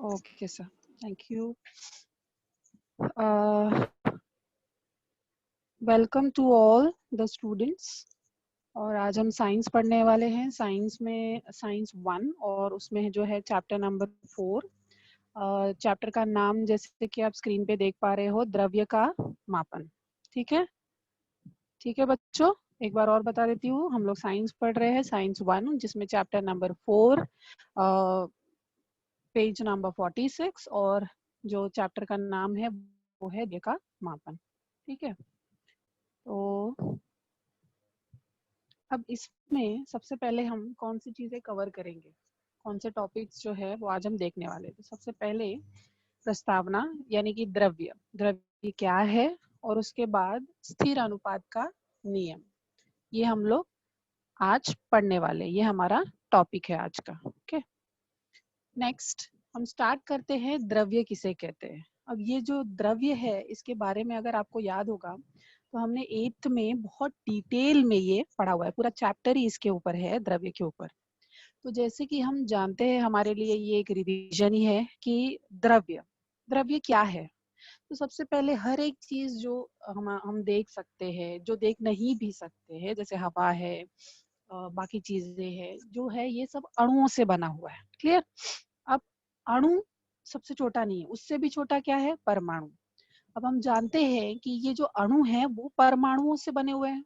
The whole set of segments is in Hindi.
Okay, sir. Thank you. Uh, Welcome to all the students. और आज हम साइंस पढ़ने वाले हैं. साइंस में साइंस 1 और उसमें जो है चैप्टर नंबर 4. चैप्टर का नाम जैसे कि आप स्क्रीन पे देख पा रहे हो, द्रव्य का मापन. ठीक है, ठीक है बच्चों, एक बार और बता देती हूँ. हम लोग साइंस पढ़ रहे हैं, साइंस 1, जिसमें चैप्टर नंबर 4, पेज नंबर 46, और जो चैप्टर का नाम है वो है द्रव्य का मापन. ठीक है, तो अब इसमें सबसे पहले हम कौन सी चीजें कवर करेंगे, कौन से टॉपिक्स जो है वो आज हम देखने वाले हैं. तो सबसे पहले प्रस्तावना, यानी कि द्रव्य, द्रव्य क्या है, और उसके बाद स्थिर अनुपात का नियम. ये हम लोग आज पढ़ने वाले, ये हमारा टॉपिक है आज का. ओके, नेक्स्ट हम स्टार्ट करते हैं. द्रव्य किसे कहते हैं? अब ये जो द्रव्य है, इसके बारे में अगर आपको याद होगा तो हमने 8th में बहुत डिटेल में ये पढ़ा हुआ है. पूरा चैप्टर ही इसके ऊपर है, द्रव्य के ऊपर. तो जैसे कि हम जानते हैं, हमारे लिए ये एक रिवीजन ही है कि द्रव्य, द्रव्य क्या है. तो सबसे पहले हर एक चीज जो हम देख सकते हैं, जो देख नहीं भी सकते हैं, जैसे हवा है, बाकी चीजें हैं, जो है ये सब अणुओं से बना हुआ है. क्लियर? अब अणु सबसे छोटा नहीं है, उससे भी छोटा क्या है? परमाणु. अब हम जानते हैं कि ये जो अणु है वो परमाणुओं से बने हुए हैं.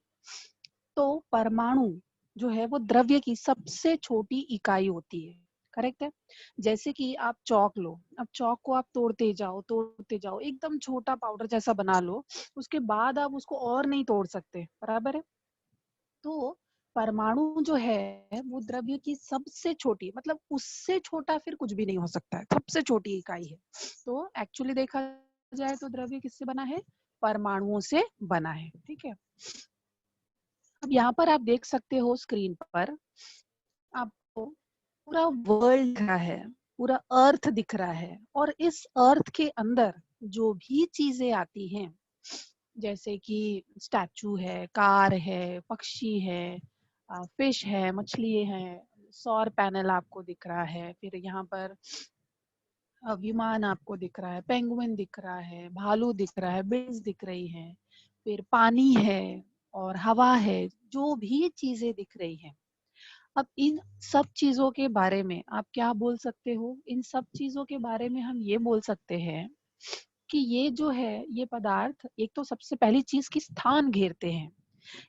तो परमाणु जो है वो द्रव्य की सबसे छोटी इकाई होती है. करेक्ट है? जैसे कि आप चौक लो, अब चौक को आप तोड़ते जाओ, एकदम छोटा पाउडर जैसा बना लो, उसके बाद आप उसको और नहीं तोड़ सकते. बराबर है? तो परमाणु जो है वो द्रव्य की सबसे छोटी, मतलब उससे छोटा फिर कुछ भी नहीं हो सकता है, सबसे छोटी इकाई है. तो एक्चुअली देखा जाए तो द्रव्य किससे बना है? परमाणुओं से बना है. ठीक है, अब यहाँ पर आप देख सकते हो स्क्रीन पर, आपको पूरा वर्ल्ड दिख रहा है, पूरा अर्थ दिख रहा है. और इस अर्थ के अंदर जो भी चीजें आती हैं, जैसे कि स्टैचू है, कार है, पक्षी है, फिश है, मछली है, सौर पैनल आपको दिख रहा है, फिर यहाँ पर विमान आपको दिख रहा है, पेंगुइन दिख रहा है, भालू दिख रहा है, बिल्स दिख रही हैं, फिर पानी है और हवा है, जो भी चीजें दिख रही हैं. अब इन सब चीजों के बारे में आप क्या बोल सकते हो? इन सब चीजों के बारे में हम ये बोल सकते हैं कि ये जो है, ये पदार्थ एक तो सबसे पहली चीज की स्थान घेरते हैं.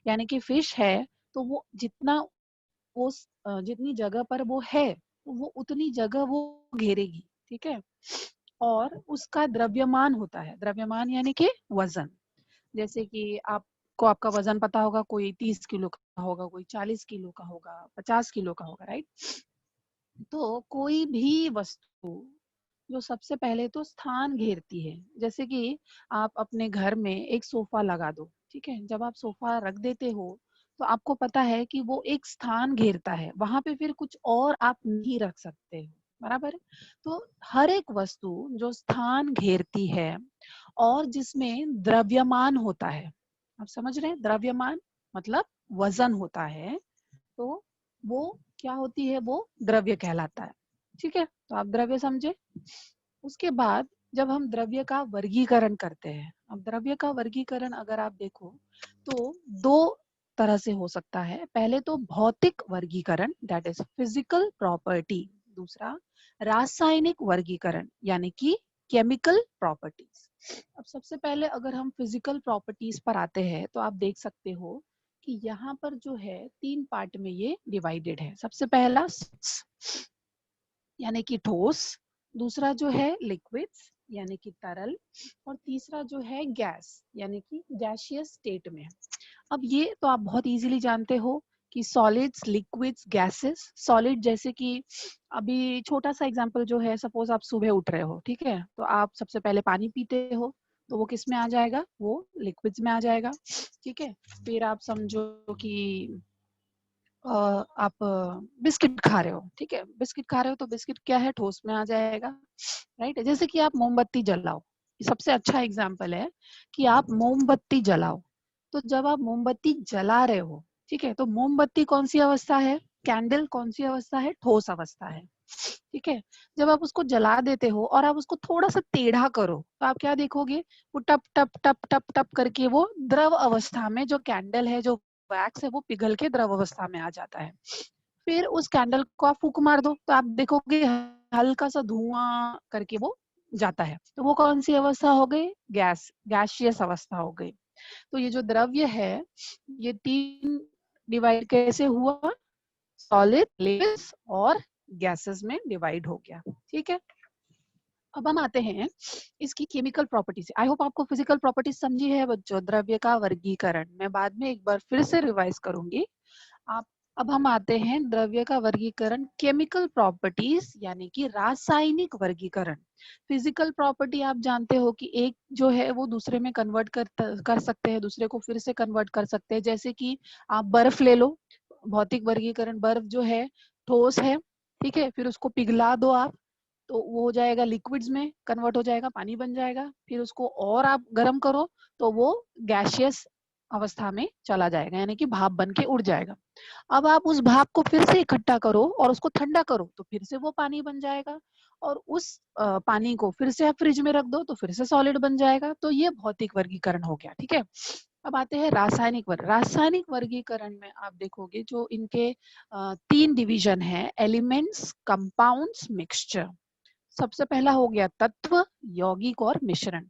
यानी कि फिश है तो वो जितना वो जितनी जगह पर वो है, वो उतनी जगह वो घेरेगी. ठीक है, और उसका द्रव्यमान होता है. द्रव्यमान यानी कि वजन. जैसे कि आपको आपका वजन पता होगा, कोई 30 किलो का होगा, कोई 40 किलो का होगा, 50 किलो का होगा. राइट? तो कोई भी वस्तु जो सबसे पहले तो स्थान घेरती है, जैसे कि आप अपने घर में एक सोफा लगा दो. ठीक है, जब आप सोफा रख देते हो तो आपको पता है कि वो एक स्थान घेरता है, वहां पे फिर कुछ और आप नहीं रख सकते हो. बराबर है? तो हर एक वस्तु जो स्थान घेरती है और जिसमें द्रव्यमान होता है, आप समझ रहे हैं? द्रव्यमान मतलब वजन होता है, तो वो क्या होती है? वो द्रव्य कहलाता है. ठीक है, तो आप द्रव्य समझे. उसके बाद जब हम द्रव्य का वर्गीकरण करते हैं, अब द्रव्य का वर्गीकरण अगर आप देखो तो दो तरह से हो सकता है. पहले तो भौतिक वर्गीकरण, दैट इज फिजिकल प्रॉपर्टी. दूसरा रासायनिक वर्गीकरण, यानी कि केमिकल प्रॉपर्टीज. अब सबसे पहले अगर हम फिजिकल प्रॉपर्टीज पर आते हैं तो आप देख सकते हो कि यहाँ पर जो है 3 पार्ट में ये डिवाइडेड है. सबसे पहला यानी कि ठोस, दूसरा जो है लिक्विड्स यानी कि तरल, और तीसरा जो है गैस यानी कि गैसियस स्टेट में. अब ये तो आप बहुत इजीली जानते हो कि सॉलिड्स, लिक्विड्स, गैसेस. सॉलिड जैसे कि अभी छोटा सा एग्जांपल जो है, सपोज आप सुबह उठ रहे हो, ठीक है, तो आप सबसे पहले पानी पीते हो, तो वो किस में आ जाएगा? वो लिक्विड्स में आ जाएगा. ठीक है, फिर आप समझो कि आप बिस्किट खा रहे हो. ठीक है, बिस्किट खा रहे हो तो बिस्किट क्या है? ठोस में आ जाएगा. राइट? जैसे कि आप मोमबत्ती जलाओ, सबसे अच्छा एग्जांपल है कि आप मोमबत्ती जलाओ. तो जब आप मोमबत्ती जला रहे हो, ठीक है, तो मोमबत्ती कौन सी अवस्था है? कैंडल कौन सी अवस्था है? ठोस अवस्था है. ठीक है। जब आप उसको जला देते हो और आप उसको थोड़ा सा टेढ़ा करो तो आप क्या देखोगे, वो टप टप टप टप टप करके वो द्रव अवस्था में, जो कैंडल है, जो वैक्स है, वो पिघल के द्रव अवस्था में आ जाता है। फिर उस कैंडल को आप फूंक मार दो तो आप देखोगे हल्का सा धुआं करके वो जाता है। तो वो कौन सी अवस्था हो गई? गैसियस अवस्था हो गई। तो ये जो द्रव्य है ये 3 डिवाइड कैसे हुआ? सॉलिड, लिक्विड्स और गैसेस में डिवाइड हो गया। ठीक है। अब हम आते हैं इसकी केमिकल प्रॉपर्टीज। आई होप आपको फिजिकल प्रॉपर्टीज समझी है बच्चों। द्रव्य का वर्गीकरण मैं बाद में एक बार फिर से रिवाइज करूंगी। आप अब हम आते हैं द्रव्य का वर्गीकरण, केमिकल प्रॉपर्टीज यानी कि रासायनिक वर्गीकरण। फिजिकल प्रॉपर्टी आप जानते हो कि एक जो है वो दूसरे में कन्वर्ट कर सकते हैं, दूसरे को फिर से कन्वर्ट कर सकते हैं। जैसे कि आप बर्फ ले लो, भौतिक वर्गीकरण, बर्फ जो है ठोस है, ठीक है, फिर उसको पिघला दो आप तो वो हो जाएगा लिक्विड्स में कन्वर्ट हो जाएगा, पानी बन जाएगा। फिर उसको और आप गर्म करो तो वो गैसियस अवस्था में चला जाएगा, यानी कि भाप बन के उड़ जाएगा। अब आप उस भाप को फिर से इकट्ठा करो और उसको ठंडा करो तो फिर से वो पानी बन जाएगा। और उस पानी को फिर से आप फ्रिज में रख दो तो फिर से सॉलिड बन जाएगा। तो ये भौतिक वर्गीकरण हो गया। ठीक है। अब आते हैं रासायनिक वर्गीकरण में आप देखोगे जो इनके 3 डिवीजन है, एलिमेंट्स, कंपाउंड्स, मिक्सचर। सबसे पहला हो गया तत्व, यौगिक और मिश्रण।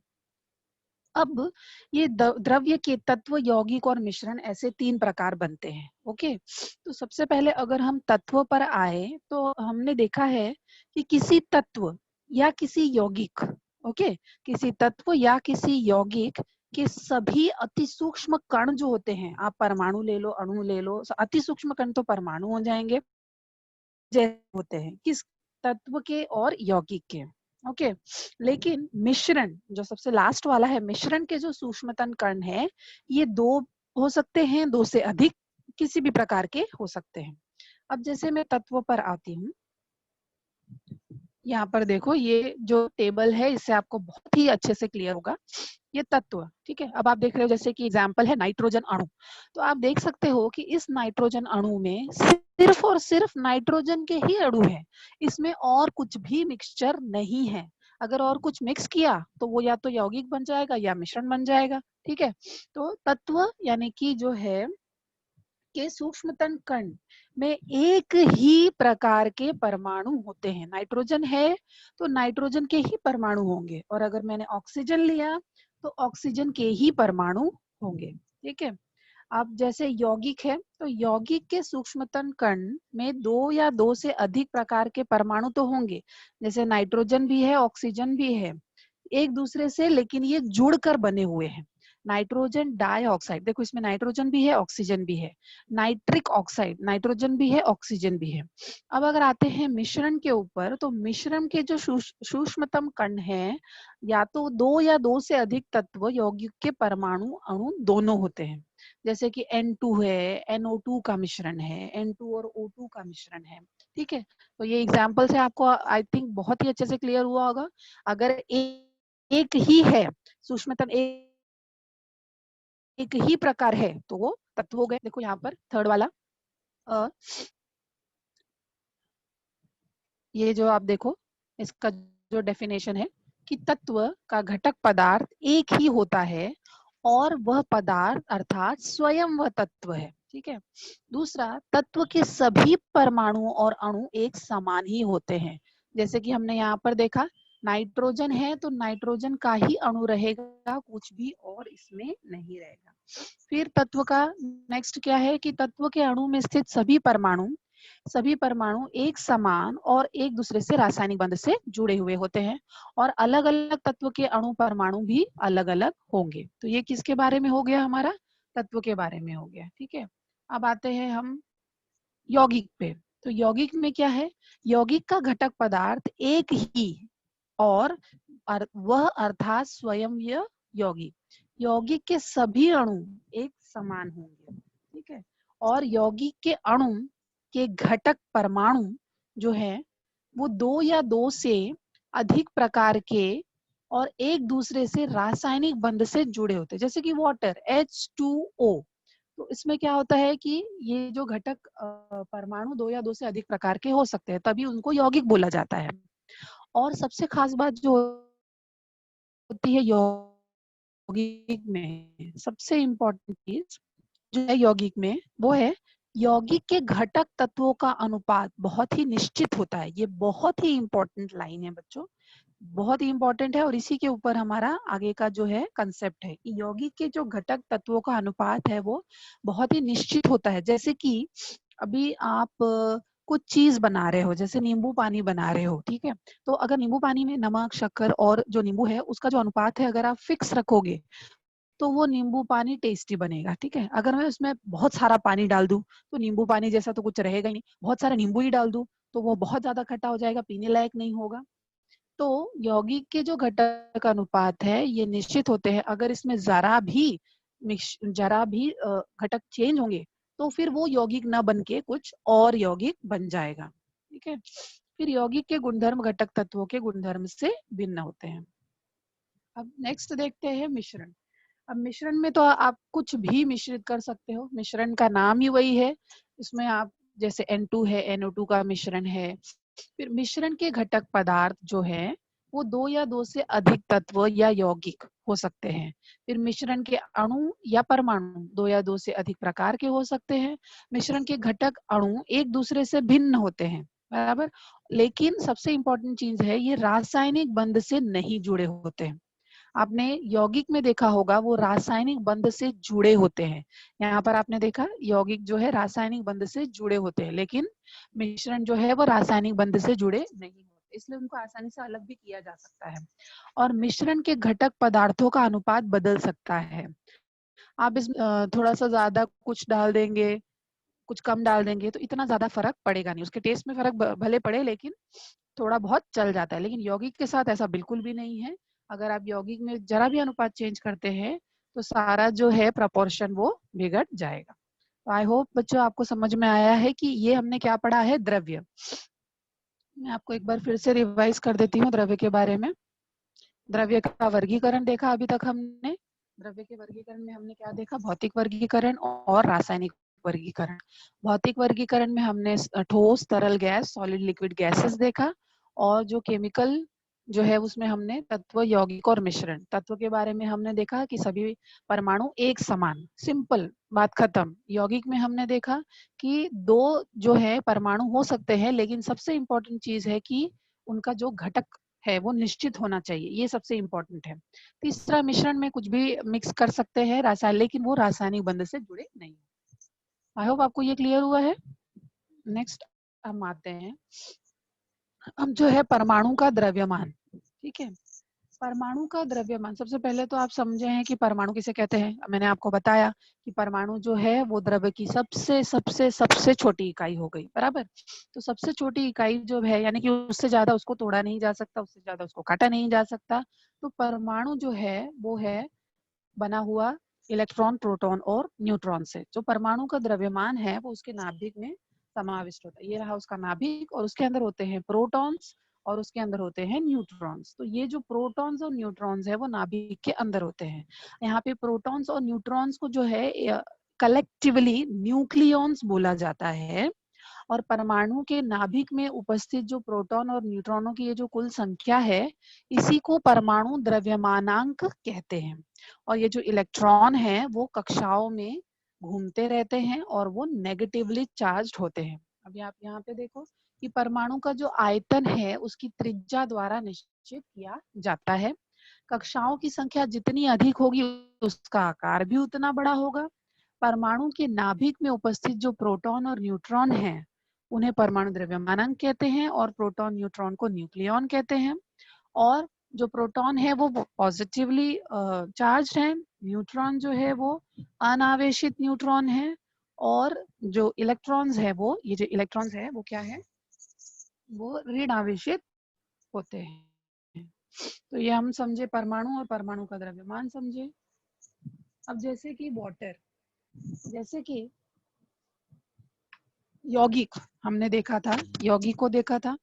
अब ये द्रव्य के तत्व, यौगिक और मिश्रण ऐसे 3 प्रकार बनते हैं। ओके। तो सबसे पहले अगर हम तत्व पर आए तो हमने देखा है कि किसी तत्व या किसी यौगिक, ओके, किसी तत्व या किसी यौगिक के सभी अति सूक्ष्म कण जो होते हैं, आप परमाणु ले लो, अणु ले लो, अति सूक्ष्म कण तो परमाणु हो जाएंगे, जैसे होते हैं किस तत्व के और यौगिक के। ओके। लेकिन मिश्रण जो सबसे लास्ट वाला है, मिश्रण के जो सूक्ष्मतम कण है ये 2 हो सकते हैं, 2 से अधिक किसी भी प्रकार के हो सकते हैं। अब जैसे मैं तत्व पर आती हूँ, यहाँ पर देखो ये जो टेबल है इससे आपको बहुत ही अच्छे से क्लियर होगा। ये तत्व, ठीक है। अब आप देख रहे हो जैसे कि एग्जाम्पल है नाइट्रोजन अणु। तो आप देख सकते हो कि इस नाइट्रोजन अणु में सिर्फ और सिर्फ नाइट्रोजन के ही अणु है, इसमें और कुछ भी मिक्सचर नहीं है। अगर और कुछ मिक्स किया तो वो या तो यौगिक बन जाएगा या मिश्रण बन जाएगा। ठीक है। तो तत्व यानी कि जो है के सूक्ष्मतम कण में एक ही प्रकार के परमाणु होते हैं। नाइट्रोजन है तो नाइट्रोजन के ही परमाणु होंगे, और अगर मैंने ऑक्सीजन लिया तो ऑक्सीजन के ही परमाणु होंगे। ठीक है। अब जैसे यौगिक है तो यौगिक के सूक्ष्मतम कण में 2 या 2 से अधिक प्रकार के परमाणु तो होंगे, जैसे नाइट्रोजन भी है, ऑक्सीजन भी है एक दूसरे से, लेकिन ये जुड़कर बने हुए हैं। नाइट्रोजन डाइऑक्साइड, देखो इसमें नाइट्रोजन भी है, ऑक्सीजन भी है। नाइट्रिक ऑक्साइड, नाइट्रोजन भी है, ऑक्सीजन भी है। अब अगर आते हैं मिश्रण के ऊपर, तो मिश्रण के जो सूक्ष्मतम कण है, या तो 2 या 2 से अधिक तत्व यौगिक के परमाणु अणु दोनों होते हैं। जैसे कि N2 है, NO2 का मिश्रण है, N2 और O2 का मिश्रण है। ठीक है। तो ये एग्जाम्पल से आपको आई थिंक बहुत ही अच्छे से क्लियर हुआ होगा। अगर एक ही है सूक्ष्मतम, एक ही प्रकार है तो वो तत्व हो गए। देखो यहाँ पर थर्ड वाला, ये जो आप देखो इसका जो डेफिनेशन है कि तत्व का घटक पदार्थ एक ही होता है और वह पदार्थ अर्थात स्वयं वह तत्व है। ठीक है। दूसरा, तत्व के सभी परमाणु और अणु एक समान ही होते हैं। जैसे कि हमने यहाँ पर देखा नाइट्रोजन है तो नाइट्रोजन का ही अणु रहेगा, कुछ भी और इसमें नहीं रहेगा। फिर तत्व का नेक्स्ट क्या है कि तत्व के अणु में स्थित सभी परमाणु एक समान और एक दूसरे से रासायनिक बंध से जुड़े हुए होते हैं, और अलग अलग तत्व के अणु परमाणु भी अलग अलग होंगे। तो ये किसके बारे में हो गया? हमारा तत्व के बारे में हो गया। ठीक है। अब आते हैं हम यौगिक पे। तो यौगिक में क्या है? यौगिक का घटक पदार्थ एक ही और वह अर्थात स्वयं यौगिक। यौगिक के सभी अणु एक समान होंगे। ठीक है। और यौगिक के अणु के घटक परमाणु जो है वो 2 या 2 से अधिक प्रकार के और एक दूसरे से रासायनिक बंध से जुड़े होते हैं। जैसे कि वाटर H2O, तो इसमें क्या होता है कि ये जो घटक परमाणु 2 या 2 से अधिक प्रकार के हो सकते हैं, तभी उनको यौगिक बोला जाता है। और सबसे खास बात जो होती है यौगिक में, सबसे इम्पोर्टेंट चीज जो है यौगिक में, वो है यौगिक के घटक तत्वों का अनुपात बहुत ही निश्चित होता है। ये बहुत ही इम्पोर्टेंट लाइन है बच्चों, बहुत ही इम्पोर्टेंट है, और इसी के ऊपर हमारा आगे का जो है कंसेप्ट है कि यौगिक के जो घटक तत्वों का अनुपात है वो बहुत ही निश्चित होता है। जैसे कि अभी आप कुछ चीज बना रहे हो, जैसे नींबू पानी बना रहे हो, ठीक है, तो अगर नींबू पानी में नमक, शक्कर और जो नींबू है उसका जो अनुपात है अगर आप फिक्स रखोगे तो वो नींबू पानी टेस्टी बनेगा, ठीक है। अगर मैं उसमें बहुत सारा पानी डाल दूं तो नींबू पानी जैसा तो कुछ रहेगा ही नहीं, बहुत सारा नींबू ही डाल दूं तो वो बहुत ज्यादा खट्टा हो जाएगा, पीने लायक नहीं होगा। तो यौगिक के जो घटक अनुपात है ये निश्चित होते हैं। अगर इसमें जरा भी घटक चेंज होंगे तो फिर वो यौगिक न बन के कुछ और यौगिक बन जाएगा, ठीक है। फिर यौगिक के गुणधर्म घटक तत्वों के गुणधर्म से भिन्न होते हैं। अब नेक्स्ट देखते हैं मिश्रण। अब मिश्रण में तो आप कुछ भी मिश्रित कर सकते हो, मिश्रण का नाम ही वही है। इसमें आप जैसे N2 है, NO2 का मिश्रण है। फिर मिश्रण के घटक पदार्थ जो है वो 2 या 2 से अधिक तत्व या यौगिक हो सकते हैं। फिर मिश्रण के अणु या परमाणु 2 या 2 से अधिक प्रकार के हो सकते हैं। मिश्रण के घटक अणु एक दूसरे से भिन्न होते हैं, बराबर। लेकिन सबसे इंपॉर्टेंट चीज है ये रासायनिक बंध से नहीं जुड़े होते हैं। आपने यौगिक में देखा होगा वो रासायनिक बंध से जुड़े होते हैं। यहाँ पर आपने देखा यौगिक जो है रासायनिक बंध से जुड़े होते हैं, लेकिन मिश्रण जो है वो रासायनिक बंध से जुड़े नहीं होते, इसलिए उनको आसानी से अलग भी किया जा सकता है। और मिश्रण के घटक पदार्थों का अनुपात बदल सकता है। आप इस थोड़ा सा ज्यादा कुछ डाल देंगे, कुछ कम डाल देंगे तो इतना ज्यादा फर्क पड़ेगा नहीं, उसके टेस्ट में फर्क भले पड़े लेकिन थोड़ा बहुत चल जाता है। लेकिन यौगिक के साथ ऐसा बिल्कुल भी नहीं है। अगर आप यौगिक में जरा भी अनुपात चेंज करते हैं तो सारा जो है प्रपोर्शन वो बिगड़ जाएगा। तो आई होप बच्चों आपको समझ में आया है कि ये हमने क्या पढ़ा है, द्रव्य। मैं आपको एक बार फिर से रिवाइज कर देती हूँ द्रव्य के बारे में। द्रव्य का वर्गीकरण देखा अभी तक हमने। द्रव्य के वर्गीकरण में हमने क्या देखा, भौतिक वर्गीकरण और रासायनिक वर्गीकरण। भौतिक वर्गीकरण में हमने ठोस, तरल, गैस, सॉलिड, लिक्विड, गैसेस देखा। और जो केमिकल जो है उसमें हमने तत्व, यौगिक और मिश्रण। तत्व के बारे में हमने देखा कि सभी परमाणु एक समान, सिंपल बात खत्म। यौगिक में हमने देखा कि दो जो है परमाणु हो सकते हैं, लेकिन सबसे इंपॉर्टेंट चीज है कि उनका जो घटक है वो निश्चित होना चाहिए, ये सबसे इंपॉर्टेंट है। तीसरा, मिश्रण में कुछ भी मिक्स कर सकते हैं रासायनिक, लेकिन वो रासायनिक बंध से जुड़े नहीं। आई होप आपको ये क्लियर हुआ है। नेक्स्ट हम आते हैं, हम जो है परमाणु का द्रव्यमान, ठीक है। परमाणु का द्रव्यमान, सबसे पहले तो आप समझे हैं कि परमाणु किसे कहते हैं। मैंने आपको बताया कि परमाणु जो है वो द्रव्य की सबसे सबसे सबसे छोटी इकाई हो गई, बराबर। तो सबसे छोटी इकाई जो है, यानी कि उससे ज्यादा उसको तोड़ा नहीं जा सकता, उससे ज्यादा उसको काटा नहीं जा सकता। तो परमाणु जो है वो है बना हुआ इलेक्ट्रॉन, प्रोटॉन और न्यूट्रॉन से। जो परमाणु का द्रव्यमान है वो उसके नाभिक में समाविष्ट होता है। ये रहा उसका नाभिक, और उसके अंदर होते हैं प्रोटॉन्स और उसके अंदर होते हैं न्यूट्रॉन्स। तो ये जो प्रोटॉन्स और न्यूट्रॉन्स है वो नाभिक के अंदर होते हैं। यहाँ पे प्रोटॉन्स और न्यूट्रॉन्स को जो है कलेक्टिवली न्यूक्लियॉन्स बोला जाता है। और परमाणु के नाभिक में उपस्थित जो प्रोटॉन और न्यूट्रॉनों की ये जो कुल संख्या है, इसी को परमाणु द्रव्यमानांक कहते हैं। और ये जो इलेक्ट्रॉन है वो कक्षाओं में घूमते रहते हैं और वो नेगेटिवली चार्ज्ड होते हैं। अभी आप यहाँ पे देखो कि परमाणु का जो आयतन है उसकी त्रिज्या द्वारा निश्चित किया जाता है। कक्षाओं की संख्या जितनी अधिक होगी उसका आकार भी उतना बड़ा होगा। परमाणु के नाभिक में उपस्थित जो प्रोटॉन और न्यूट्रॉन हैं उन्हें परमाणु द्रव्यमानांक कहते हैं, और प्रोटॉन न्यूट्रॉन को न्यूक्लियॉन कहते हैं। और जो प्रोटॉन है वो पॉजिटिवली चार्ज है, न्यूट्रॉन जो है वो अनावेशित न्यूट्रॉन है, और जो इलेक्ट्रॉन्स है वो, ये जो इलेक्ट्रॉन्स है वो क्या है, वो ऋण आवेशित होते हैं। तो ये हम समझे परमाणु और परमाणु का द्रव्यमान समझे। अब जैसे कि वाटर, जैसे कि यौगिक हमने देखा था, यौगिक को देखा था,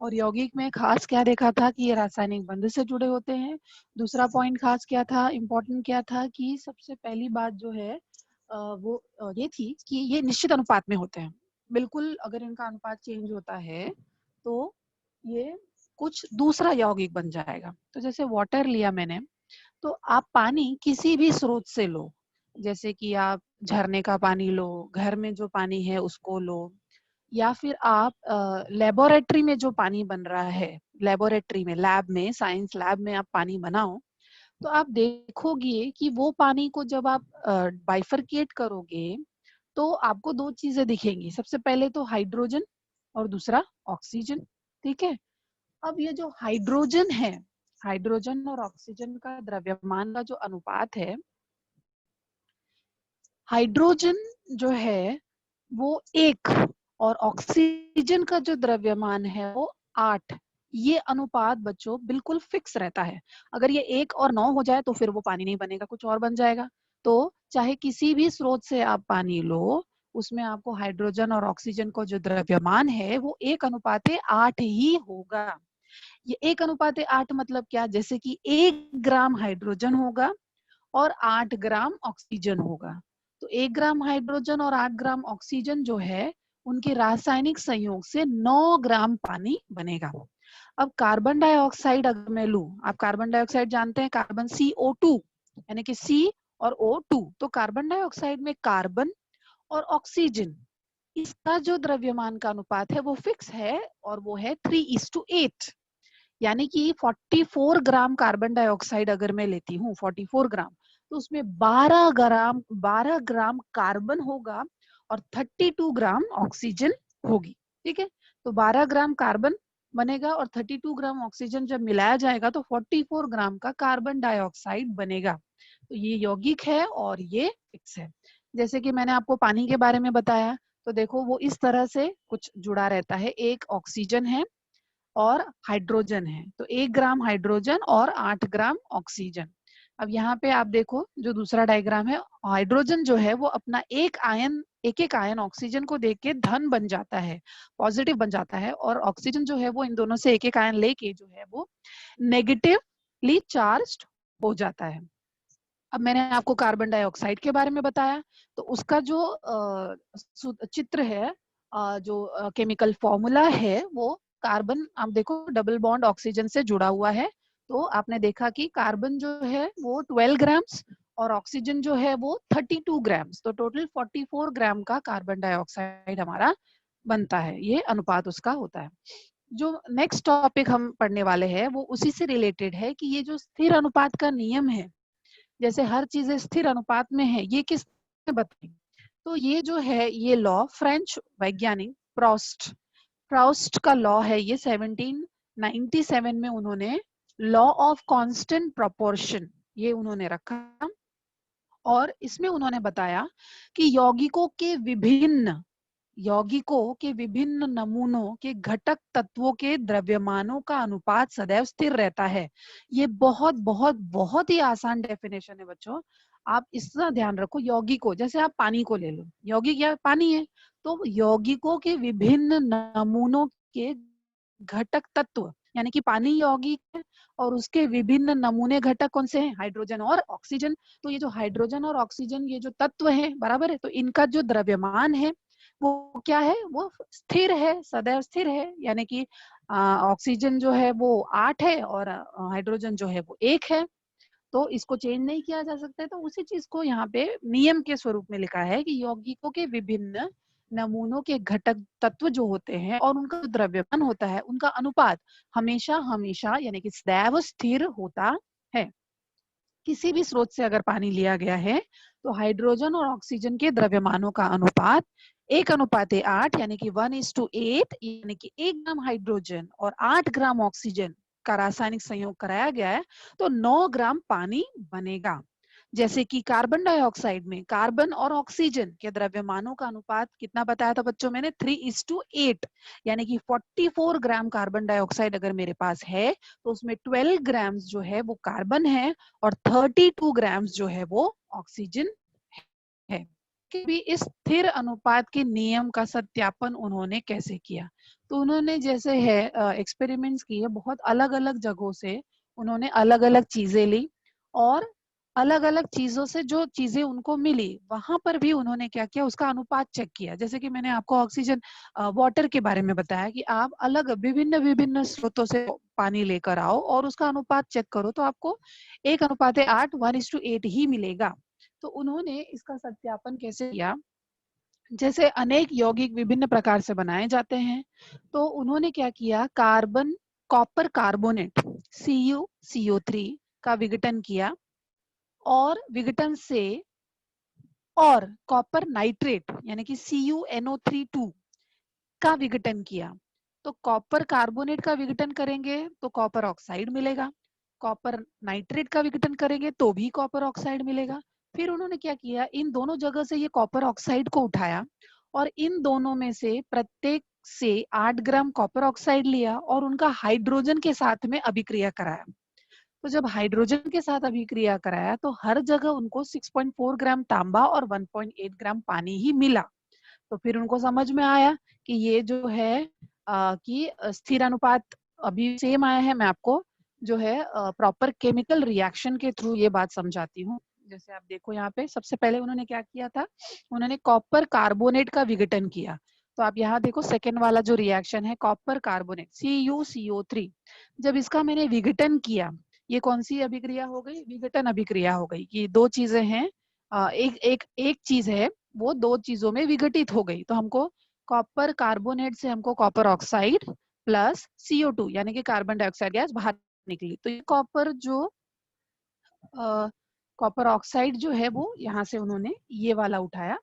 और यौगिक में खास क्या देखा था कि ये रासायनिक बंध से जुड़े होते हैं। दूसरा पॉइंट खास क्या था, इम्पोर्टेंट क्या था कि सबसे पहली बात जो है ये थी कि ये निश्चित अनुपात में होते हैं। बिल्कुल अगर इनका अनुपात चेंज होता है तो ये कुछ दूसरा यौगिक बन जाएगा। तो जैसे वाटर लिया मैंने, तो आप पानी किसी भी स्रोत से लो, जैसे कि आप झरने का पानी लो, घर में जो पानी है उसको लो, या फिर आप लेबोरेटरी में जो पानी बन रहा है, लेबोरेटरी में, लैब में, साइंस लैब में आप पानी बनाओ, तो आप देखोगे कि वो पानी को जब आप बाइफरकेट करोगे तो आपको दो चीजें दिखेंगी। सबसे पहले तो हाइड्रोजन और दूसरा ऑक्सीजन। ठीक है। अब ये जो हाइड्रोजन है, हाइड्रोजन और ऑक्सीजन का द्रव्यमान का जो अनुपात है, हाइड्रोजन जो है वो 1 और ऑक्सीजन का जो द्रव्यमान है वो 8। ये अनुपात बच्चों बिल्कुल फिक्स रहता है। अगर ये 1 और 9 हो जाए तो फिर वो पानी नहीं बनेगा, कुछ और बन जाएगा। तो चाहे किसी भी स्रोत से आप पानी लो, उसमें आपको हाइड्रोजन और ऑक्सीजन का जो द्रव्यमान है वो 1:8 ही होगा। ये 1:8 मतलब क्या? जैसे कि 1 ग्राम हाइड्रोजन होगा और 8 ग्राम ऑक्सीजन होगा। तो 1 ग्राम हाइड्रोजन और 8 ग्राम ऑक्सीजन जो है, उनके रासायनिक संयोग से 9 ग्राम पानी बनेगा। अब कार्बन डाइऑक्साइड अगर मैं लूं, आप कार्बन डाइऑक्साइड जानते हैं, कार्बन CO2, यानी कि C और O2। तो कार्बन डाइऑक्साइड में कार्बन और ऑक्सीजन, इसका जो द्रव्यमान का अनुपात है वो फिक्स है और वो है 3:8। यानी कि 44 ग्राम कार्बन डाइऑक्साइड अगर मैं लेती हूँ, 44 ग्राम, तो उसमें 12 ग्राम कार्बन होगा और 32 ग्राम ऑक्सीजन होगी। ठीक है। तो 12 ग्राम कार्बन बनेगा और 32 ग्राम ऑक्सीजन जब मिलाया जाएगा तो 44 ग्राम का कार्बन डाइऑक्साइड बनेगा। तो ये यौगिक है और ये फिक्स है। जैसे कि मैंने आपको पानी के बारे में बताया, तो देखो वो इस तरह से कुछ जुड़ा रहता है। एक ऑक्सीजन है और हाइड्रोजन है, तो 1 ग्राम हाइड्रोजन और 8 ग्राम ऑक्सीजन। अब यहाँ पे आप देखो जो दूसरा डायग्राम है, हाइड्रोजन जो है वो अपना एक एक आयन ऑक्सीजन को देके धन बन जाता है, पॉजिटिव बन जाता है, और ऑक्सीजन जो है वो इन दोनों से एक एक आयन लेके जो है वो नेगेटिवली चार्ज्ड हो जाता है। अब मैंने आपको कार्बन डाइऑक्साइड के बारे में बताया, तो उसका जो चित्र है, जो केमिकल फॉर्मूला है, वो कार्बन, आप देखो डबल बॉन्ड ऑक्सीजन से जुड़ा हुआ है। तो आपने देखा कि कार्बन जो है वो 12 ग्राम्स और ऑक्सीजन जो है वो 32 ग्राम्स, तो टोटल 44 ग्राम का कार्बन डाइऑक्साइड हमारा बनता है। ये अनुपात उसका होता है। जो नेक्स्ट टॉपिक हम पढ़ने वाले हैं वो उसी से रिलेटेड है कि ये जो स्थिर अनुपात का नियम है, जैसे हर चीजें स्थिर अनुपात में है, ये किसने बताई? तो ये जो है ये लॉ फ्रेंच वैज्ञानिक प्राउस्ट का लॉ है। ये 1797 में उन्होंने लॉ ऑफ कांस्टेंट प्रोपोर्शन ये उन्होंने रखा, और इसमें उन्होंने बताया कि यौगिकों के विभिन्न नमूनों के घटक तत्वों के द्रव्यमानों का अनुपात सदैव स्थिर रहता है। ये बहुत बहुत बहुत ही आसान डेफिनेशन है बच्चों। आप इसका ध्यान रखो। यौगिकों, जैसे आप पानी को ले लो, यौगिक या पानी है, तो यौगिकों के विभिन्न नमूनों के घटक तत्व, यानी कि पानी यौगिक है और उसके विभिन्न नमूने घटक कौन से हैं? हाइड्रोजन और ऑक्सीजन। तो ये जो हाइड्रोजन और ऑक्सीजन ये जो तत्व है, बराबर है, तो इनका जो द्रव्यमान है वो क्या है? वो स्थिर है, सदैव स्थिर है। यानी कि ऑक्सीजन जो है वो 8 है और हाइड्रोजन जो है वो 1 है। तो इसको चेंज नहीं किया जा सकता है। तो उसी चीज को यहाँ पे नियम के स्वरूप में लिखा है कि यौगिकों के विभिन्न नमूनों के घटक तत्व जो होते हैं और उनका जो द्रव्यमान होता है, उनका अनुपात हमेशा हमेशा यानी कि सदैव स्थिर होता है। किसी भी स्रोत से अगर पानी लिया गया है तो हाइड्रोजन और ऑक्सीजन के द्रव्यमानों का अनुपात 1:8 यानी कि 1:8, यानी कि 1 ग्राम हाइड्रोजन और 8 ग्राम ऑक्सीजन का रासायनिक संयोग कराया गया है तो 9 ग्राम पानी बनेगा। जैसे कि कार्बन डाइऑक्साइड में कार्बन और ऑक्सीजन के द्रव्यमानों का अनुपात कितना बताया था बच्चों मैंने? 3:8, यानी कि 44 ग्राम कार्बन डाइऑक्साइड अगर मेरे पास है तो उसमें 12 ग्राम्स जो है वो कार्बन है और 32 ग्राम्स जो है वो ऑक्सीजन है। कि भी इस स्थिर अनुपात के नियम का सत्यापन उन्होंने कैसे किया? तो उन्होंने जैसे है एक्सपेरिमेंट्स किए, बहुत अलग अलग जगहों से उन्होंने अलग अलग चीजें ली और अलग अलग चीजों से जो चीजें उनको मिली वहां पर भी उन्होंने क्या किया, उसका अनुपात चेक किया। जैसे कि मैंने आपको ऑक्सीजन वाटर के बारे में बताया कि आप अलग विभिन्न विभिन्न स्रोतों से पानी लेकर आओ और उसका अनुपात चेक करो तो आपको 1:8 1:8 ही मिलेगा। तो उन्होंने इसका सत्यापन कैसे किया, जैसे अनेक यौगिक विभिन्न प्रकार से बनाए जाते हैं, तो उन्होंने क्या किया, कॉपर कार्बोनेट CuCO3 का विघटन किया और विघटन से और कॉपर नाइट्रेट यानी कि CuNO3 का विघटन किया। तो कॉपर कार्बोनेट का विघटन करेंगे तो कॉपर ऑक्साइड मिलेगा, कॉपर नाइट्रेट का विघटन करेंगे तो भी कॉपर ऑक्साइड मिलेगा। फिर उन्होंने क्या किया, इन दोनों जगह से ये कॉपर ऑक्साइड को उठाया और इन दोनों में से प्रत्येक से 8 ग्राम कॉपर ऑक्साइड लिया और उनका हाइड्रोजन के साथ में अभिक्रिया कराया। तो जब हाइड्रोजन के साथ अभिक्रिया कराया तो हर जगह उनको 6.4 ग्राम तांबा और 1.8 ग्राम पानी ही मिला। तो फिर उनको समझ में आया कि ये जो है कि स्थिर अनुपात अभी सेम आया है। मैं आपको जो है प्रॉपर केमिकल रिएक्शन के थ्रू ये बात समझाती हूँ। जैसे आप देखो यहाँ पे सबसे पहले उन्होंने क्या किया था, उन्होंने कॉपर कार्बोनेट का विघटन किया। तो आप यहाँ देखो सेकेंड वाला जो रिएक्शन है कॉपर कार्बोनेट CuCO3, जब इसका मैंने विघटन किया, ये कौन सी अभिक्रिया हो गई, विघटन अभिक्रिया हो गई कि दो चीजें हैं, एक चीज है वो दो चीजों में विघटित हो गई। तो हमको कॉपर कार्बोनेट से हमको कॉपर ऑक्साइड प्लस CO2 यानी कि कार्बन डाइऑक्साइड गैस बाहर निकली। तो ये कॉपर ऑक्साइड जो है वो यहाँ से उन्होंने ये वाला उठाया,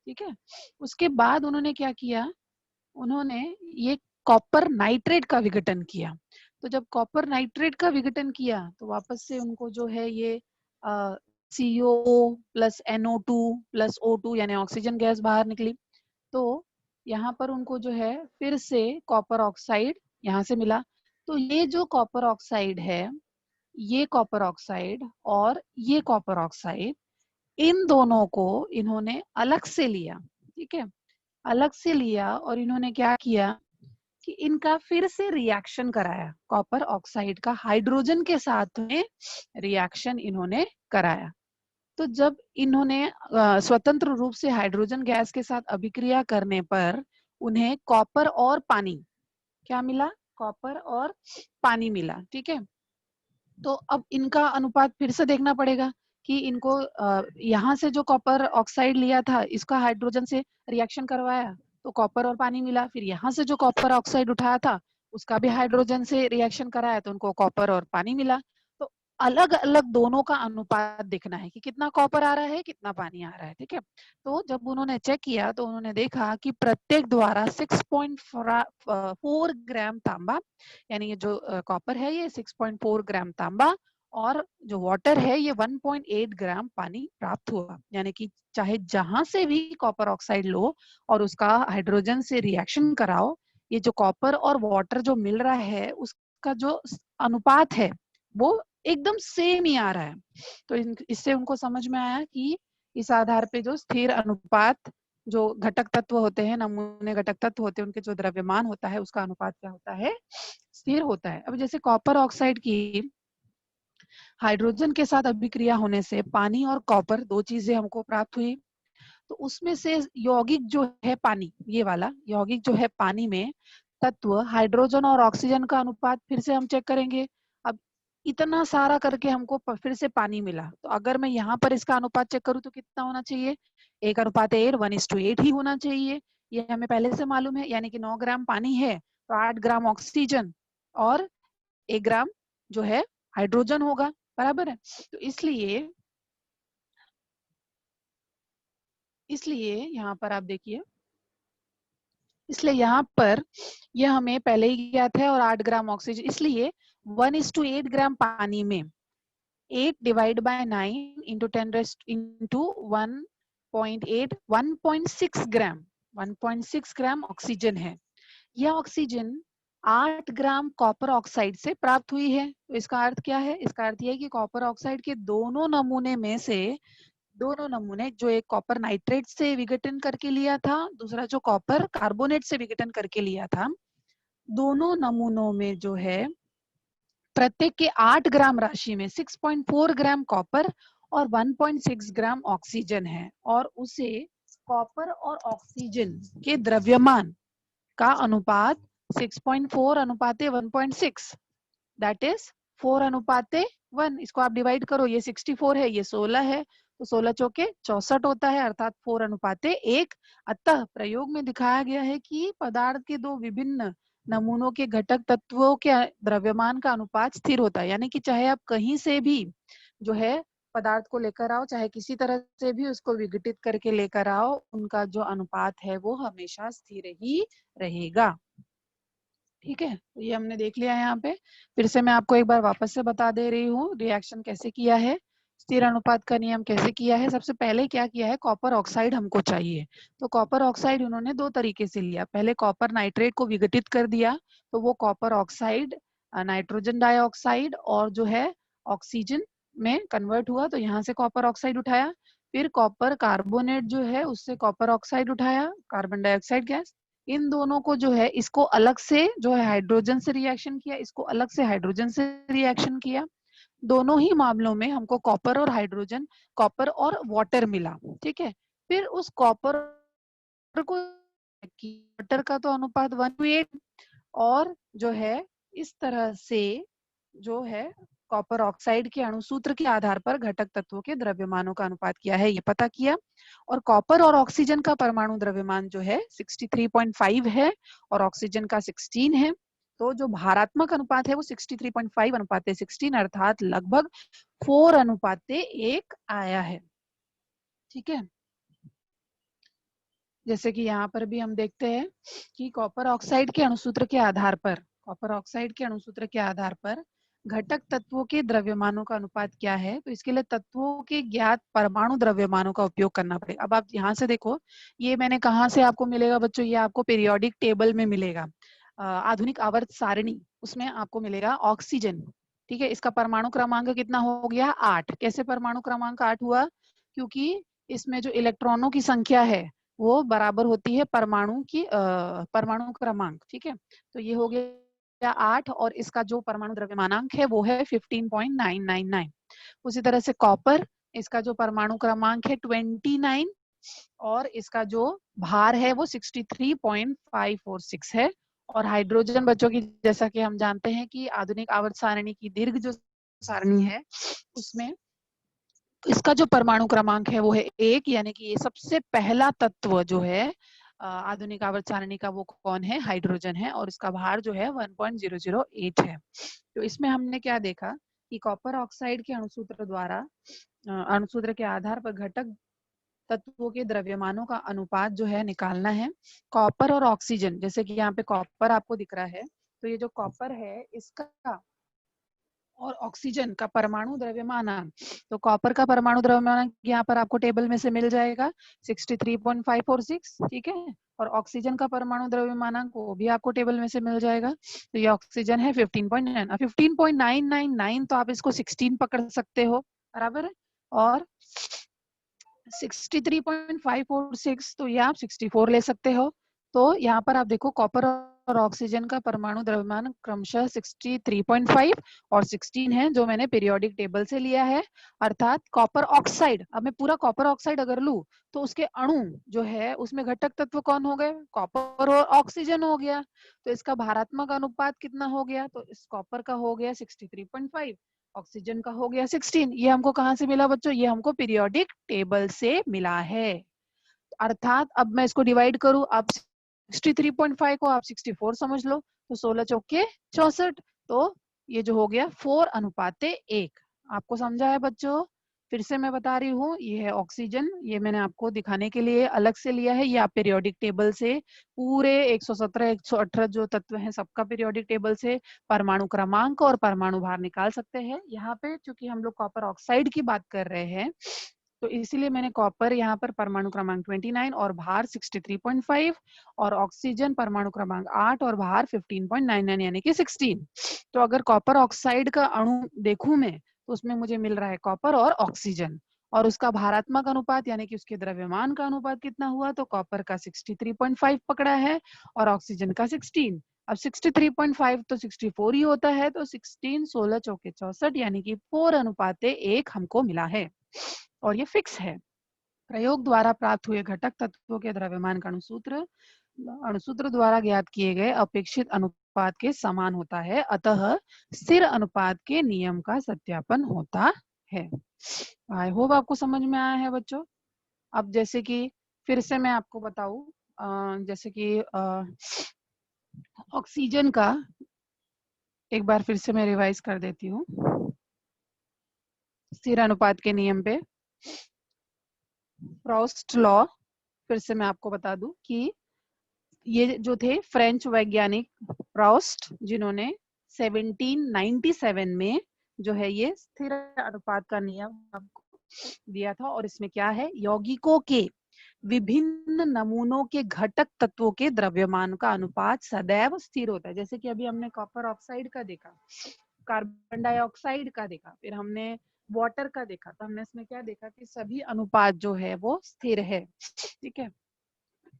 ठीक है। उसके बाद उन्होंने क्या किया, उन्होंने ये कॉपर नाइट्रेट का विघटन किया। तो जब कॉपर नाइट्रेट का विघटन किया तो वापस से उनको जो है ये CO plus NO2 plus O2 यानी ऑक्सीजन गैस बाहर निकली। तो यहाँ पर उनको जो है फिर से कॉपर ऑक्साइड यहाँ से मिला। तो ये जो कॉपर ऑक्साइड है, ये कॉपर ऑक्साइड और ये कॉपर ऑक्साइड, इन दोनों को इन्होंने अलग से लिया, ठीक है, अलग से लिया और इन्होंने क्या किया कि इनका फिर से रिएक्शन कराया, कॉपर ऑक्साइड का हाइड्रोजन के साथ में रिएक्शन इन्होंने कराया। तो जब इन्होंने स्वतंत्र रूप से हाइड्रोजन गैस के साथ अभिक्रिया करने पर उन्हें कॉपर और पानी क्या मिला, कॉपर और पानी मिला, ठीक है। तो अब इनका अनुपात फिर से देखना पड़ेगा कि इनको यहाँ से जो कॉपर ऑक्साइड लिया था इसका हाइड्रोजन से रिएक्शन करवाया तो कॉपर और पानी मिला। फिर यहाँ से जो कॉपर ऑक्साइड उठाया था उसका भी हाइड्रोजन से रिएक्शन कराया तो उनको कॉपर और पानी मिला। तो अलग अलग दोनों का अनुपात देखना है कि कितना कॉपर आ रहा है कितना पानी आ रहा है, ठीक है। तो जब उन्होंने चेक किया तो उन्होंने देखा कि प्रत्येक द्वारा 6.4 ग्राम तांबा, यानी ये जो कॉपर है ये 6.4 ग्राम तांबा और जो वाटर है ये 1.8 ग्राम पानी प्राप्त हुआ। यानी कि चाहे जहां से भी कॉपर ऑक्साइड लो और उसका हाइड्रोजन से रिएक्शन कराओ, ये जो कॉपर और वाटर जो मिल रहा है उसका जो अनुपात है वो एकदम सेम ही आ रहा है। तो इससे उनको समझ में आया कि इस आधार पे जो स्थिर अनुपात, जो घटक तत्व होते हैं, नमूने घटक तत्व होते हैं, उनके जो द्रव्यमान होता है उसका अनुपात क्या होता है, स्थिर होता है। अब जैसे कॉपर ऑक्साइड की हाइड्रोजन के साथ अभिक्रिया होने से पानी और कॉपर दो चीजें हमको प्राप्त हुई। तो उसमें से यौगिक जो है पानी, ये वाला यौगिक जो है पानी में तत्व हाइड्रोजन और ऑक्सीजन का अनुपात फिर से हम चेक करेंगे। अब इतना सारा करके हमको फिर से पानी मिला, तो अगर मैं यहाँ पर इसका अनुपात चेक करूँ तो कितना होना चाहिए, 1:8 1:8 ही होना चाहिए। ये हमें पहले से मालूम है, यानी कि 9 ग्राम पानी है तो 8 ग्राम ऑक्सीजन और 1 ग्राम जो है हाइड्रोजन होगा, बराबर है। तो इसलिए यहाँ पर आप देखिए, इसलिए यहाँ पर यह हमें पहले ही ज्ञात है और 8 ग्राम ऑक्सीजन, इसलिए 1:8 ग्राम पानी में 8 divide by 9 into 10 into 1.8 1.6 gram oxygen है। यह ऑक्सीजन 8 ग्राम कॉपर ऑक्साइड से प्राप्त हुई है। तो इसका अर्थ क्या है, इसका अर्थ यह है कि कॉपर ऑक्साइड के दोनों नमूने में से दोनों नमूने, जो एक कॉपर नाइट्रेट से विघटन करके लिया था, दूसरा जो कॉपर कार्बोनेट से विघटन करके लिया था, दोनों नमूनों में जो है प्रत्येक के 8 ग्राम राशि में 6.4 ग्राम कॉपर और 1.6 ग्राम ऑक्सीजन है, और उसे कॉपर और ऑक्सीजन के द्रव्यमान का अनुपात 6.4 अनुपाते 1.6, दैट इज 4 अनुपाते 1। इसको आप डिवाइड करो, ये 64 है, ये 16 है, तो 16 चौके 64 होता है, अर्थात 4 अनुपाते 1। अतः प्रयोग में दिखाया गया है कि पदार्थ के दो विभिन्न नमूनों के घटक तत्वों के द्रव्यमान का अनुपात स्थिर होता है। यानी कि चाहे आप कहीं से भी जो है पदार्थ को लेकर आओ, चाहे किसी तरह से भी उसको विघटित करके लेकर आओ, उनका जो अनुपात है वो हमेशा स्थिर ही रहेगा। ठीक है, तो ये हमने देख लिया है यहाँ पे। फिर से मैं आपको एक बार वापस से बता दे रही हूँ रिएक्शन कैसे किया है, स्थिर अनुपात का नियम कैसे किया है। सबसे पहले क्या किया है, कॉपर ऑक्साइड हमको चाहिए, तो कॉपर ऑक्साइड उन्होंने दो तरीके से लिया। पहले कॉपर नाइट्रेट को विघटित कर दिया, तो वो कॉपर ऑक्साइड नाइट्रोजन डाइऑक्साइड और जो है ऑक्सीजन में कन्वर्ट हुआ, तो यहाँ से कॉपर ऑक्साइड उठाया। फिर कॉपर कार्बोनेट जो है उससे कॉपर ऑक्साइड उठाया, कार्बन डाइऑक्साइड गैस। इन दोनों को जो है इसको अलग से जो है हाइड्रोजन से रिएक्शन किया, इसको अलग से हाइड्रोजन से रिएक्शन किया। दोनों ही मामलों में हमको कॉपर और हाइड्रोजन, कॉपर और वाटर मिला। ठीक है, फिर उस कॉपर को, वाटर का तो अनुपात 1:8, और जो है इस तरह से जो है कॉपर ऑक्साइड के अणुसूत्र के आधार पर घटक तत्वों के द्रव्यमानों का अनुपात क्या है ये पता किया। और कॉपर और ऑक्सीजन का परमाणु द्रव्यमान जो है 63.5 है और ऑक्सीजन का 16 है, तो जो भारात्मक अनुपात है वो 63.5 अनुपाते 16 अर्थात लगभग 4 अनुपाते 1 आया है। ठीक है, जैसे कि यहाँ पर भी हम देखते हैं कि कॉपर ऑक्साइड के अणुसूत्र के आधार पर, कॉपर ऑक्साइड के अणुसूत्र के आधार पर घटक तत्वों के द्रव्यमानों का अनुपात क्या है, तो इसके लिए तत्वों के ज्ञात परमाणु द्रव्यमानों का उपयोग करना पड़ेगा। अब आप यहाँ से देखो, ये मैंने कहाँ से आपको मिलेगा बच्चों, ये आपको पीरियोडिक टेबल में मिलेगा, आधुनिक आवर्त सारणी, उसमें आपको मिलेगा ऑक्सीजन। ठीक है, इसका परमाणु क्रमांक कितना हो गया, 8। कैसे परमाणु क्रमांक 8 हुआ, क्योंकि इसमें जो इलेक्ट्रॉनों की संख्या है वो बराबर होती है परमाणु की परमाणु क्रमांक। ठीक है, तो ये हो गया 8 और इसका जो परमाणु द्रव्यमानांक है वो है 15.999। उसी तरह से कॉपर, इसका जो परमाणु क्रमांक है 29 और इसका जो भार है वो 63.546 है। और हाइड्रोजन बच्चों की, जैसा कि हम जानते हैं कि आधुनिक आवर्त सारणी की दीर्घ जो सारणी है उसमें इसका जो परमाणु क्रमांक है वो है 1, यानी कि ये सबसे पहला तत्व जो है आधुनिक आवर्त सारणी का वो कौन है, हाइड्रोजन है, और इसका भार जो है 1.008 है। तो इसमें हमने क्या देखा कि कॉपर ऑक्साइड के अणुसूत्र द्वारा अणुसूत्र के आधार पर घटक तत्वों के द्रव्यमानों का अनुपात जो है निकालना है। कॉपर और ऑक्सीजन, जैसे कि यहाँ पे कॉपर आपको दिख रहा है, तो ये जो कॉपर है इसका और ऑक्सीजन का परमाणु द्रव्यमानांक, तो कॉपर का परमाणु द्रव्यमानांक यहाँ पर आपको टेबल में से मिल जाएगा 63.546। ठीक है, और ऑक्सीजन का परमाणु द्रव्यमानांक वो भी आपको टेबल में से मिल जाएगा, तो ये ऑक्सीजन है 15.9। 15.999 तो आप इसको 16 पकड़ सकते हो, बराबर है, और 63.546 तो ये आप 64 ले सकते हो। तो यहाँ पर आप देखो कॉपर और ऑक्सीजन का परमाणु द्रव्यमान क्रमशः 63.5 और 16 है, जो मैंने पीरियोडिक टेबल से लिया है। अर्थात कॉपर ऑक्साइड, अब मैं पूरा कॉपर ऑक्साइड अगर लूं तो उसके अणु जो है उसमें घटक तत्व कौन हो गए, कॉपर और ऑक्सीजन हो गया, तो इसका भारात्मक अनुपात कितना हो गया, तो इस कॉपर का हो गया 63.5, ऑक्सीजन का हो गया 16। ये हमको कहाँ से मिला बच्चों, ये हमको पीरियोडिक टेबल से मिला है। अर्थात अब मैं इसको डिवाइड करूं, अब 63.5 को आप 64 समझ लो, तो 16 चौके 64, तो ये जो हो गया 4 अनुपाते 1। आपको समझा है बच्चों, फिर से मैं बता रही हूँ, ये है ऑक्सीजन, ये मैंने आपको दिखाने के लिए अलग से लिया है, ये आप पीरियोडिक टेबल से पूरे 117 118 जो तत्व हैं सबका पीरियोडिक टेबल से परमाणु क्रमांक और परमाणु भार निकाल सकते हैं। यहाँ पे चूंकि हम लोग कॉपर ऑक्साइड की बात कर रहे हैं, तो इसीलिए मैंने कॉपर यहाँ पर परमाणु क्रमांक 29 और भार 63.5 और ऑक्सीजन परमाणु क्रमांक 8 और भार 15.99 यानी कि 16। तो अगर कॉपर ऑक्साइड का अणु देखूं मैं तो उसमें मुझे मिल रहा है कॉपर और ऑक्सीजन, और उसका भारात्मक अनुपात यानी कि उसके द्रव्यमान का अनुपात कितना हुआ, तो कॉपर का 63.5 पकड़ा है और ऑक्सीजन का 16। अब 63.5 तो 64 ही होता है, तो 16 16 चौके 64 यानी कि 4 अनुपाते 1 हमको मिला है। और ये फिक्स है। प्रयोग द्वारा प्राप्त हुए घटक तत्वों के द्रव्यमान का अणुसूत्र द्वारा ज्ञात किए गए अपेक्षित अनुपात के समान होता है, अतः स्थिर अनुपात के नियम का सत्यापन होता है। आई होप आपको समझ में आया है बच्चों। अब जैसे कि फिर से मैं आपको बताऊं, जैसे कि ऑक्सीजन का एक बार फिर से मैं रिवाइज कर देती हूँ स्थिर अनुपात के नियम पे। प्रोस्ट लॉ फिर से मैं आपको बता दूं कि ये जो थे फ्रेंच वैज्ञानिक प्रोस्ट, जिन्होंने 1797 में जो है ये स्थिर अनुपात का नियम आपको दिया था। और इसमें क्या है, यौगिकों के विभिन्न नमूनों के घटक तत्वों के द्रव्यमान का अनुपात सदैव स्थिर होता है। जैसे कि अभी हमने कॉपर ऑक्साइड का देखा, कार्बन डाइऑक्साइड का देखा, फिर हमने वाटर का देखा, तो हमने इसमें क्या देखा कि सभी अनुपात जो है वो स्थिर है। ठीक है,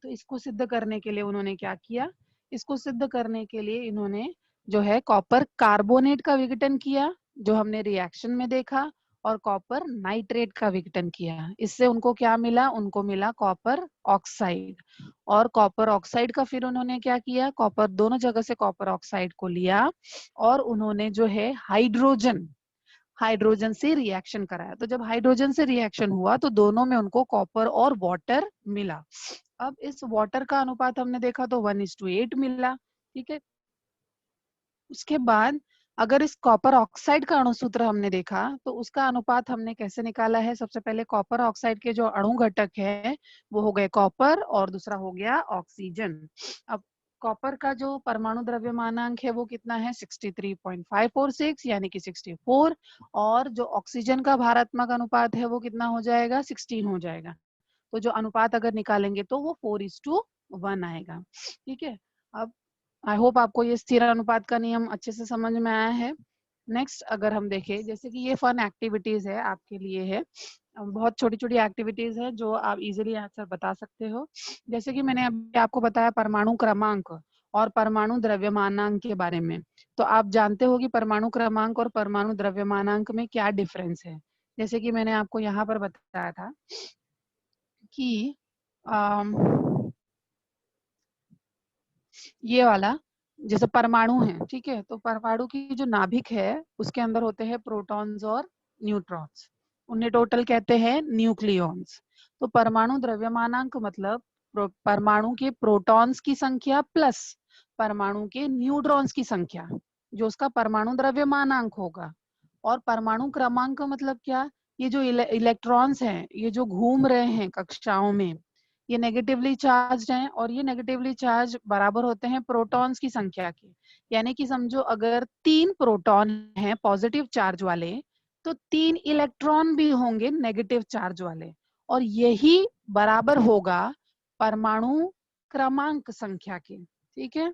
तो इसको सिद्ध करने के लिए उन्होंने क्या किया, इसको सिद्ध करने के लिए इन्होंने जो है कॉपर कार्बोनेट का विघटन किया, जो हमने रिएक्शन में देखा, और कॉपर नाइट्रेट का विघटन किया। इससे उनको क्या मिला, उनको मिला कॉपर ऑक्साइड। और कॉपर ऑक्साइड का फिर उन्होंने क्या किया, कॉपर दोनों जगह से कॉपर ऑक्साइड को लिया और उन्होंने जो है हाइड्रोजन से रिएक्शन कराया। तो जब हाइड्रोजन से रिएक्शन हुआ तो दोनों में उनको कॉपर और वाटर मिला। अब इस वाटर का अनुपात हमने देखा तो 1:8 मिला। ठीक है, उसके बाद अगर इस कॉपर ऑक्साइड का अणुसूत्र हमने देखा तो उसका अनुपात हमने कैसे निकाला है। सबसे पहले कॉपर ऑक्साइड के जो अणु घटक है वो हो गए कॉपर और दूसरा हो गया ऑक्सीजन। अब कॉपर का जो परमाणु द्रव्यमानांक है वो कितना है, 63.546 यानी कि 64। और जो ऑक्सीजन का भारात्मक अनुपात है वो कितना हो जाएगा, 16 हो जाएगा। तो जो अनुपात अगर निकालेंगे तो वो 4:1 आएगा। ठीक है, अब आई होप आपको ये स्थिर अनुपात का नियम अच्छे से समझ में आया है। नेक्स्ट अगर हम देखें, जैसे कि ये फन एक्टिविटीज है आपके लिए है, बहुत छोटी छोटी एक्टिविटीज है जो आप इजीली आंसर बता सकते हो। जैसे कि मैंने अभी आपको बताया परमाणु क्रमांक और परमाणु द्रव्यमानांक के बारे में, तो आप जानते हो कि परमाणु क्रमांक और परमाणु द्रव्यमानांक में क्या डिफरेंस है। जैसे कि मैंने आपको यहाँ पर बताया था कि ये वाला जैसे परमाणु है, ठीक है, तो परमाणु की जो नाभिक है उसके अंदर होते हैं प्रोटॉन्स और न्यूट्रॉन्स, उन्हें टोटल कहते हैं न्यूक्लियॉन्स। तो परमाणु द्रव्यमानांक मतलब परमाणु के प्रोटॉन्स की संख्या प्लस परमाणु के न्यूट्रॉन्स की संख्या, जो उसका परमाणु द्रव्यमानांक होगा। और परमाणु क्रमांक मतलब क्या, ये जो इलेक्ट्रॉन्स हैं ये जो घूम रहे हैं कक्षाओं में, ये नेगेटिवली चार्ज हैं और ये नेगेटिवली चार्ज बराबर होते हैं प्रोटॉन्स की संख्या के। यानी कि समझो अगर 3 प्रोटॉन हैं पॉजिटिव चार्ज वाले, तो 3 इलेक्ट्रॉन भी होंगे नेगेटिव चार्ज वाले, और यही बराबर होगा परमाणु क्रमांक संख्या के। ठीक है,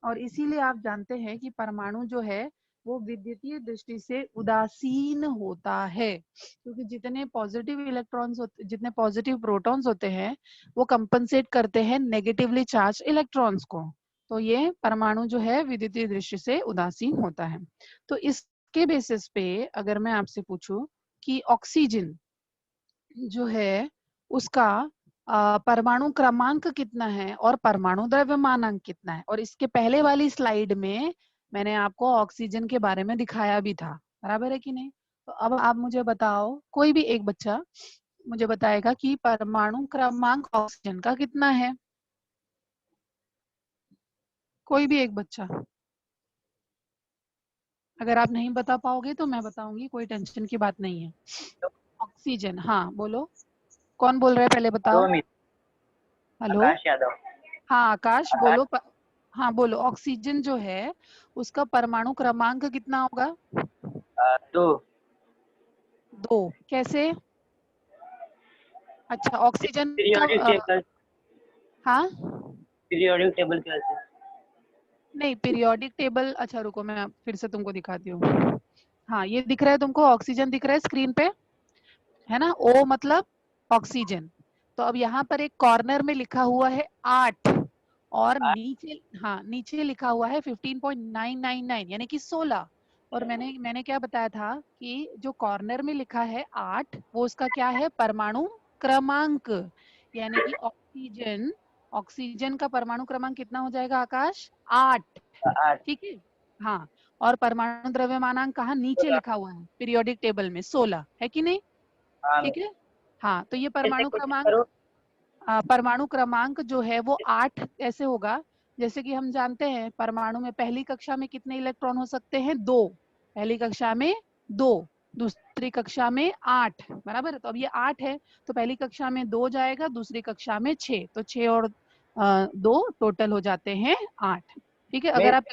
और इसीलिए आप जानते हैं कि परमाणु जो है वो विद्युतीय दृष्टि से उदासीन होता है, क्योंकि जितने पॉजिटिव इलेक्ट्रॉन्स होते, जितने पॉजिटिव प्रोटॉन्स होते हैं वो कंपनसेट करते हैं नेगेटिवली चार्ज इलेक्ट्रॉन्स को। तो ये परमाणु जो है विद्युतीय दृष्टि से उदासीन होता है। तो इसके बेसिस पे अगर मैं आपसे पूछूं कि ऑक्सीजन जो है उसका परमाणु क्रमांक कितना है और परमाणु द्रव्यमानांक कितना है, और इसके पहले वाली स्लाइड में मैंने आपको ऑक्सीजन के बारे में दिखाया भी था, बराबर है कि नहीं। तो अब आप मुझे बताओ, कोई भी एक बच्चा मुझे बताएगा कि परमाणु क्रमांक ऑक्सीजन का कितना है। कोई भी एक बच्चा, अगर आप नहीं बता पाओगे तो मैं बताऊंगी, कोई टेंशन की बात नहीं है। ऑक्सीजन, हाँ बोलो, कौन बोल रहा है पहले बताओ। हेलो, आकाश यादव। हाँ आकाश बोलो हाँ बोलो, ऑक्सीजन जो है उसका परमाणु क्रमांक कितना होगा। 2। 2, कैसे। अच्छा ऑक्सीजन का पीरियोडिक टेबल, हाँ पीरियोडिक टेबल कैसे? नहीं, पीरियोडिक टेबल, अच्छा रुको मैं फिर से तुमको दिखाती हूँ। हाँ ये दिख रहा है तुमको, ऑक्सीजन दिख रहा है स्क्रीन पे, है ना, ओ मतलब ऑक्सीजन। तो अब यहाँ पर एक कॉर्नर में लिखा हुआ है 8 और नीचे, हाँ नीचे लिखा हुआ है 15.999 यानी कि 16। और मैंने क्या बताया था कि जो कॉर्नर में लिखा है 8, वो उसका क्या है, परमाणु क्रमांक। यानी कि ऑक्सीजन का परमाणु क्रमांक कितना हो जाएगा आकाश, 8। 8। ठीक है। हाँ, और परमाणु द्रव्यमानांक कहाँ, नीचे 16। लिखा हुआ है पीरियोडिक टेबल में, 16 है कि नहीं। हाँ ठीक मिस। है। हाँ, तो ये फिर से परमाणु कोशिश क्रमांक, करो। परमाणु क्रमांक जो है वो 8 ऐसे होगा। जैसे कि हम जानते हैं परमाणु में पहली कक्षा में कितने इलेक्ट्रॉन हो सकते हैं, 2। पहली कक्षा में 2, दूसरी कक्षा में 8, बराबर। तो अब ये 8 है, तो पहली कक्षा में 2 जाएगा, दूसरी कक्षा में 6, तो 6 और 2 टोटल हो जाते हैं 8। ठीक है। अगर मिस आप,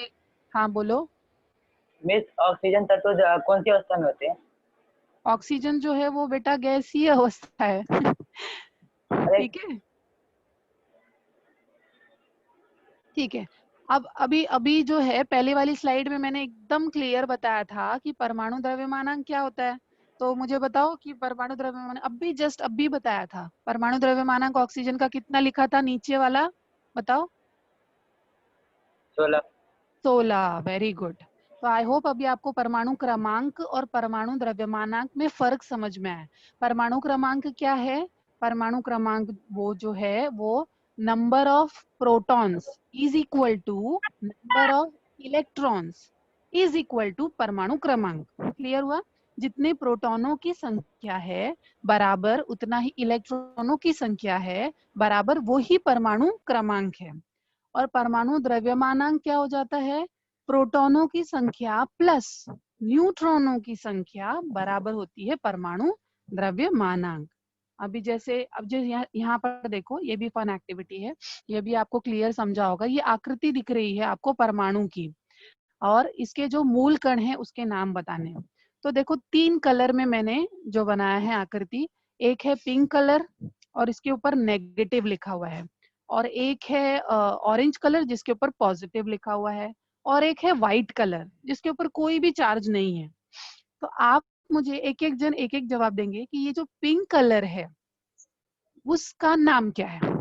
हाँ बोलो। मिस ऑक्सीजन तत्व कौन सी अवस्था में होते हैं? ऑक्सीजन जो है वो बेटा गैसीय अवस्था है। अरे ठीक है। ठीक है। अब अभी अभी जो है पहले वाली स्लाइड में मैंने एकदम क्लियर बताया था कि परमाणु द्रव्यमानांक क्या होता है। तो मुझे बताओ कि परमाणु द्रव्यमानांक, अभी बताया था परमाणु द्रव्यमानांक ऑक्सीजन का कितना लिखा था नीचे वाला, बताओ। 16। 16, वेरी गुड। तो आई होप अभी आपको परमाणु क्रमांक और परमाणु द्रव्यमानांक में फर्क समझ में आया। परमाणु क्रमांक क्या है, परमाणु क्रमांक वो जो है वो number of protons is equal to number of electrons is equal to परमाणु क्रमांक। क्लियर हुआ। जितने प्रोटॉनों की संख्या है बराबर उतना ही इलेक्ट्रॉनों की संख्या है बराबर, वो ही परमाणु क्रमांक है। और परमाणु द्रव्यमानांक क्या हो जाता है, प्रोटॉनों की संख्या प्लस न्यूट्रॉनों की संख्या बराबर होती है परमाणु द्रव्यमानांक। अभी जैसे अब जो यहाँ पर देखो, ये भी फन एक्टिविटी है, ये भी आपको क्लियर समझा होगा। ये आकृति दिख रही है आपको परमाणु की, और इसके जो मूल कण हैं उसके नाम बताने हैं। तो देखो 3 कलर में मैंने जो बनाया है आकृति, एक है पिंक कलर और इसके ऊपर नेगेटिव लिखा हुआ है, और एक है ऑरेंज कलर जिसके ऊपर पॉजिटिव लिखा हुआ है, और एक है व्हाइट कलर जिसके ऊपर कोई भी चार्ज नहीं है। तो आप मुझे एक एक जन एक एक जवाब देंगे कि ये जो पिंक कलर है उसका नाम क्या है।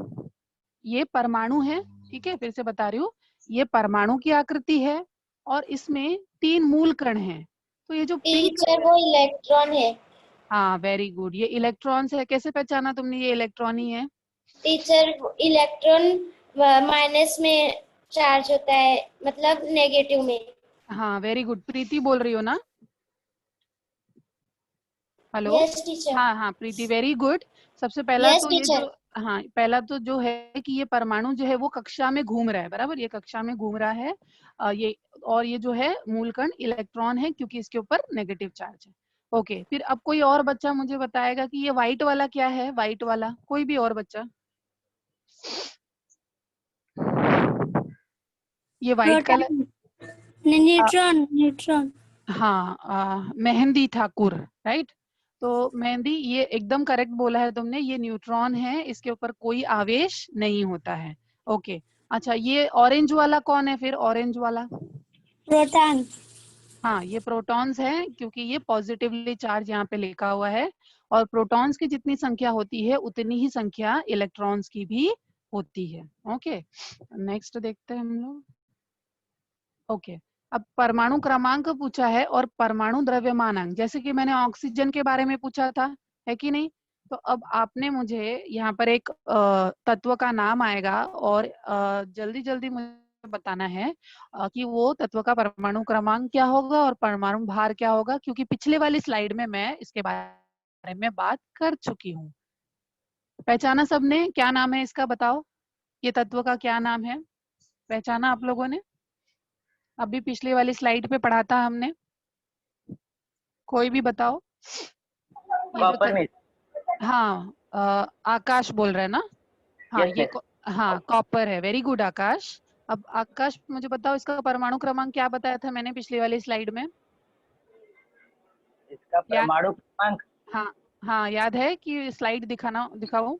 ये परमाणु है, ठीक है, फिर से बता रही हूँ, ये परमाणु की आकृति है और इसमें 3 मूल कण हैं। तो ये जो पिंक टीचर कलर, वो इलेक्ट्रॉन है। हाँ वेरी गुड, ये इलेक्ट्रॉन्स है। कैसे पहचाना तुमने ये इलेक्ट्रॉन ही है। टीचर इलेक्ट्रॉन माइनस में चार्ज होता है, मतलब नेगेटिव में। हाँ वेरी गुड, प्रीति बोल रही हो ना, हेलो। Yes teacher. हाँ हाँ प्रीति, वेरी गुड। सबसे पहला यस तो ये जो, टीचर। हाँ पहला तो जो है कि ये परमाणु जो है वो कक्षा में घूम रहा है, बराबर, ये कक्षा में घूम रहा है। ये, और ये जो है मूलकण इलेक्ट्रॉन है क्योंकि इसके ऊपर नेगेटिव चार्ज है। ओके, फिर अब कोई और बच्चा मुझे बताएगा कि ये व्हाइट वाला क्या है, व्हाइट वाला, कोई भी और बच्चा। ये व्हाइट कलर, न्यूट्रॉन। न्यूट्रॉन। हाँ मेहंदी ठाकुर, राइट। तो मेहंदी, ये एकदम करेक्ट बोला है तुमने, ये न्यूट्रॉन है, इसके ऊपर कोई आवेश नहीं होता है। ओके। अच्छा, ये ऑरेंज वाला कौन है फिर, ऑरेंज वाला। प्रोटॉन। हाँ, ये प्रोटॉन्स हैं क्योंकि ये पॉजिटिवली चार्ज यहाँ पे लिखा हुआ है, और प्रोटॉन्स की जितनी संख्या होती है उतनी ही संख्या इलेक्ट्रॉन्स की भी होती है। ओके, नेक्स्ट देखते हैं हम लोग। ओके, अब परमाणु क्रमांक पूछा है और परमाणु द्रव्यमानांक, जैसे कि मैंने ऑक्सीजन के बारे में पूछा था, है कि नहीं। तो अब आपने मुझे यहाँ पर एक तत्व का नाम आएगा और जल्दी जल्दी मुझे बताना है कि वो तत्व का परमाणु क्रमांक क्या होगा और परमाणु भार क्या होगा, क्योंकि पिछले वाली स्लाइड में मैं इसके बारे में बात कर चुकी हूँ। पहचाना सबने, क्या नाम है इसका, बताओ। ये तत्व का क्या नाम है, पहचाना आप लोगों ने। अभी पिछली वाली स्लाइड पे पढ़ा था हमने, कोई भी बताओ। ये जो कॉपर मिस। हाँ आकाश बोल रहा है ना। हाँ यस ये मिस। हाँ कॉपर है, वेरी गुड आकाश। अब आकाश मुझे बताओ इसका परमाणु क्रमांक क्या बताया था मैंने पिछली वाली स्लाइड में, इसका याद, परमाणु क्रमांक हाँ हाँ याद है कि स्लाइड दिखाना, दिखाओ,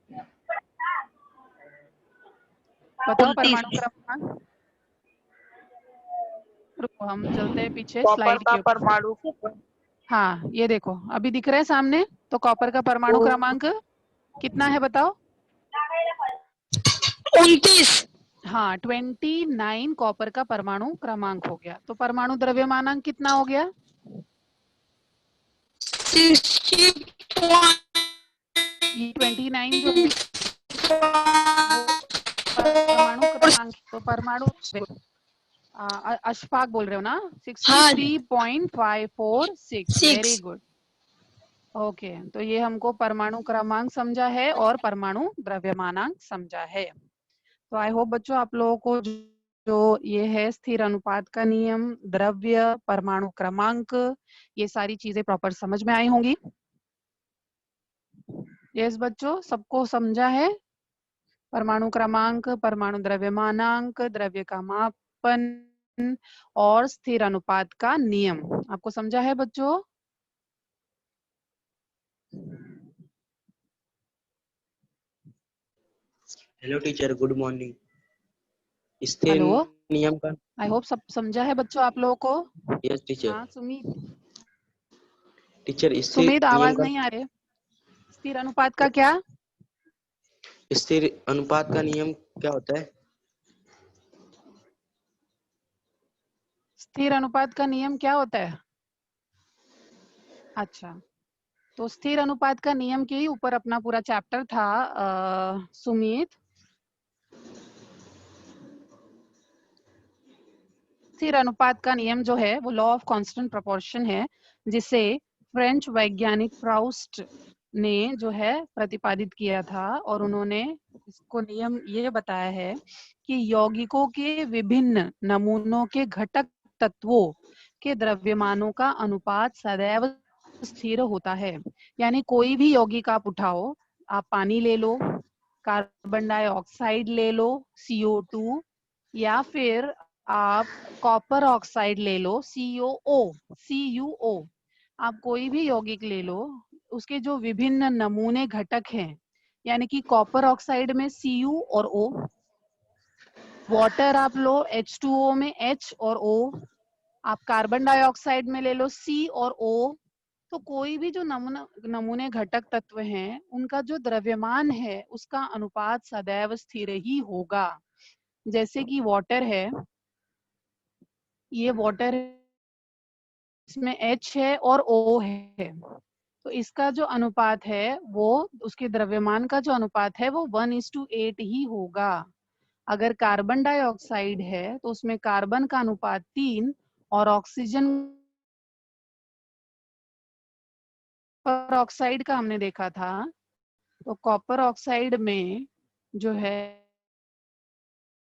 बताओ 29। परमाणु क्रमांक। रुको हम चलते हैं पीछे कॉपर स्लाइड का के ऊपर। परमाणु हाँ ये देखो अभी दिख रहा है सामने, तो कॉपर का परमाणु क्रमांक कितना है बताओ। 29। हाँ 29 कॉपर का परमाणु क्रमांक हो गया। तो परमाणु द्रव्यमानांक कितना हो गया, ये 29 जो है वो परमाणु क्रमांक, तो परमाणु अशफाक बोल रहे हो ना? 63.546। Very good. ओके, तो ये हमको परमाणु क्रमांक समझा है और परमाणु द्रव्यमानांक समझा है। तो आई होप बच्चों आप लोगों को जो ये है स्थिर अनुपात का नियम, द्रव्य, परमाणु क्रमांक, ये सारी चीजें प्रॉपर समझ में आई होंगी। यस बच्चों, सबको समझा है? परमाणु क्रमांक, परमाणु द्रव्यमानांक, द्रव्य का मापन और स्थिर अनुपात का नियम आपको समझा है बच्चों? Hello teacher, good morning. स्थिर हेलो, नियम का। आई होप सब समझा है बच्चों आप लोगों को? Yes teacher. हाँ सुमित, टीचर स्थिर सुमित नियम आवाज का, नहीं आ रही। स्थिर अनुपात का क्या? स्थिर अनुपात का नियम क्या होता है? स्थिर अनुपात का नियम क्या होता है? अच्छा, तो स्थिर अनुपात का नियम के ही ऊपर अपना पूरा चैप्टर था सुमित। स्थिर अनुपात का नियम जो है वो लॉ ऑफ कांस्टेंट प्रोपोर्शन है, जिसे फ्रेंच वैज्ञानिक प्राउस्ट ने जो है प्रतिपादित किया था, और उन्होंने इसको नियम ये बताया है कि यौगिकों के विभिन्न नमूनों के घटक तत्वों के द्रव्यमानों का अनुपात सदैव स्थिर होता है। यानी कोई भी यौगिक आप उठाओ, आप पानी ले लो, कार्बन डाइऑक्साइड ले लो CO2, या फिर आप कॉपर ऑक्साइड ले लो CuO, आप कोई भी यौगिक ले लो, उसके जो विभिन्न नमूने घटक हैं, यानी कि कॉपर ऑक्साइड में Cu और O, वाटर आप लो H2O में H और O, आप कार्बन डाइऑक्साइड में ले लो C और O, तो कोई भी जो नमूने घटक तत्व हैं, उनका जो द्रव्यमान है उसका अनुपात सदैव स्थिर ही होगा। जैसे कि वाटर है, ये वाटर इसमें H है और O है, तो इसका जो अनुपात है वो उसके द्रव्यमान का जो अनुपात है वो 1:8 ही होगा। अगर कार्बन डाइऑक्साइड है तो उसमें कार्बन का अनुपात 3 और ऑक्सीजन कॉपर ऑक्साइड का हमने देखा था, तो कॉपर ऑक्साइड में जो है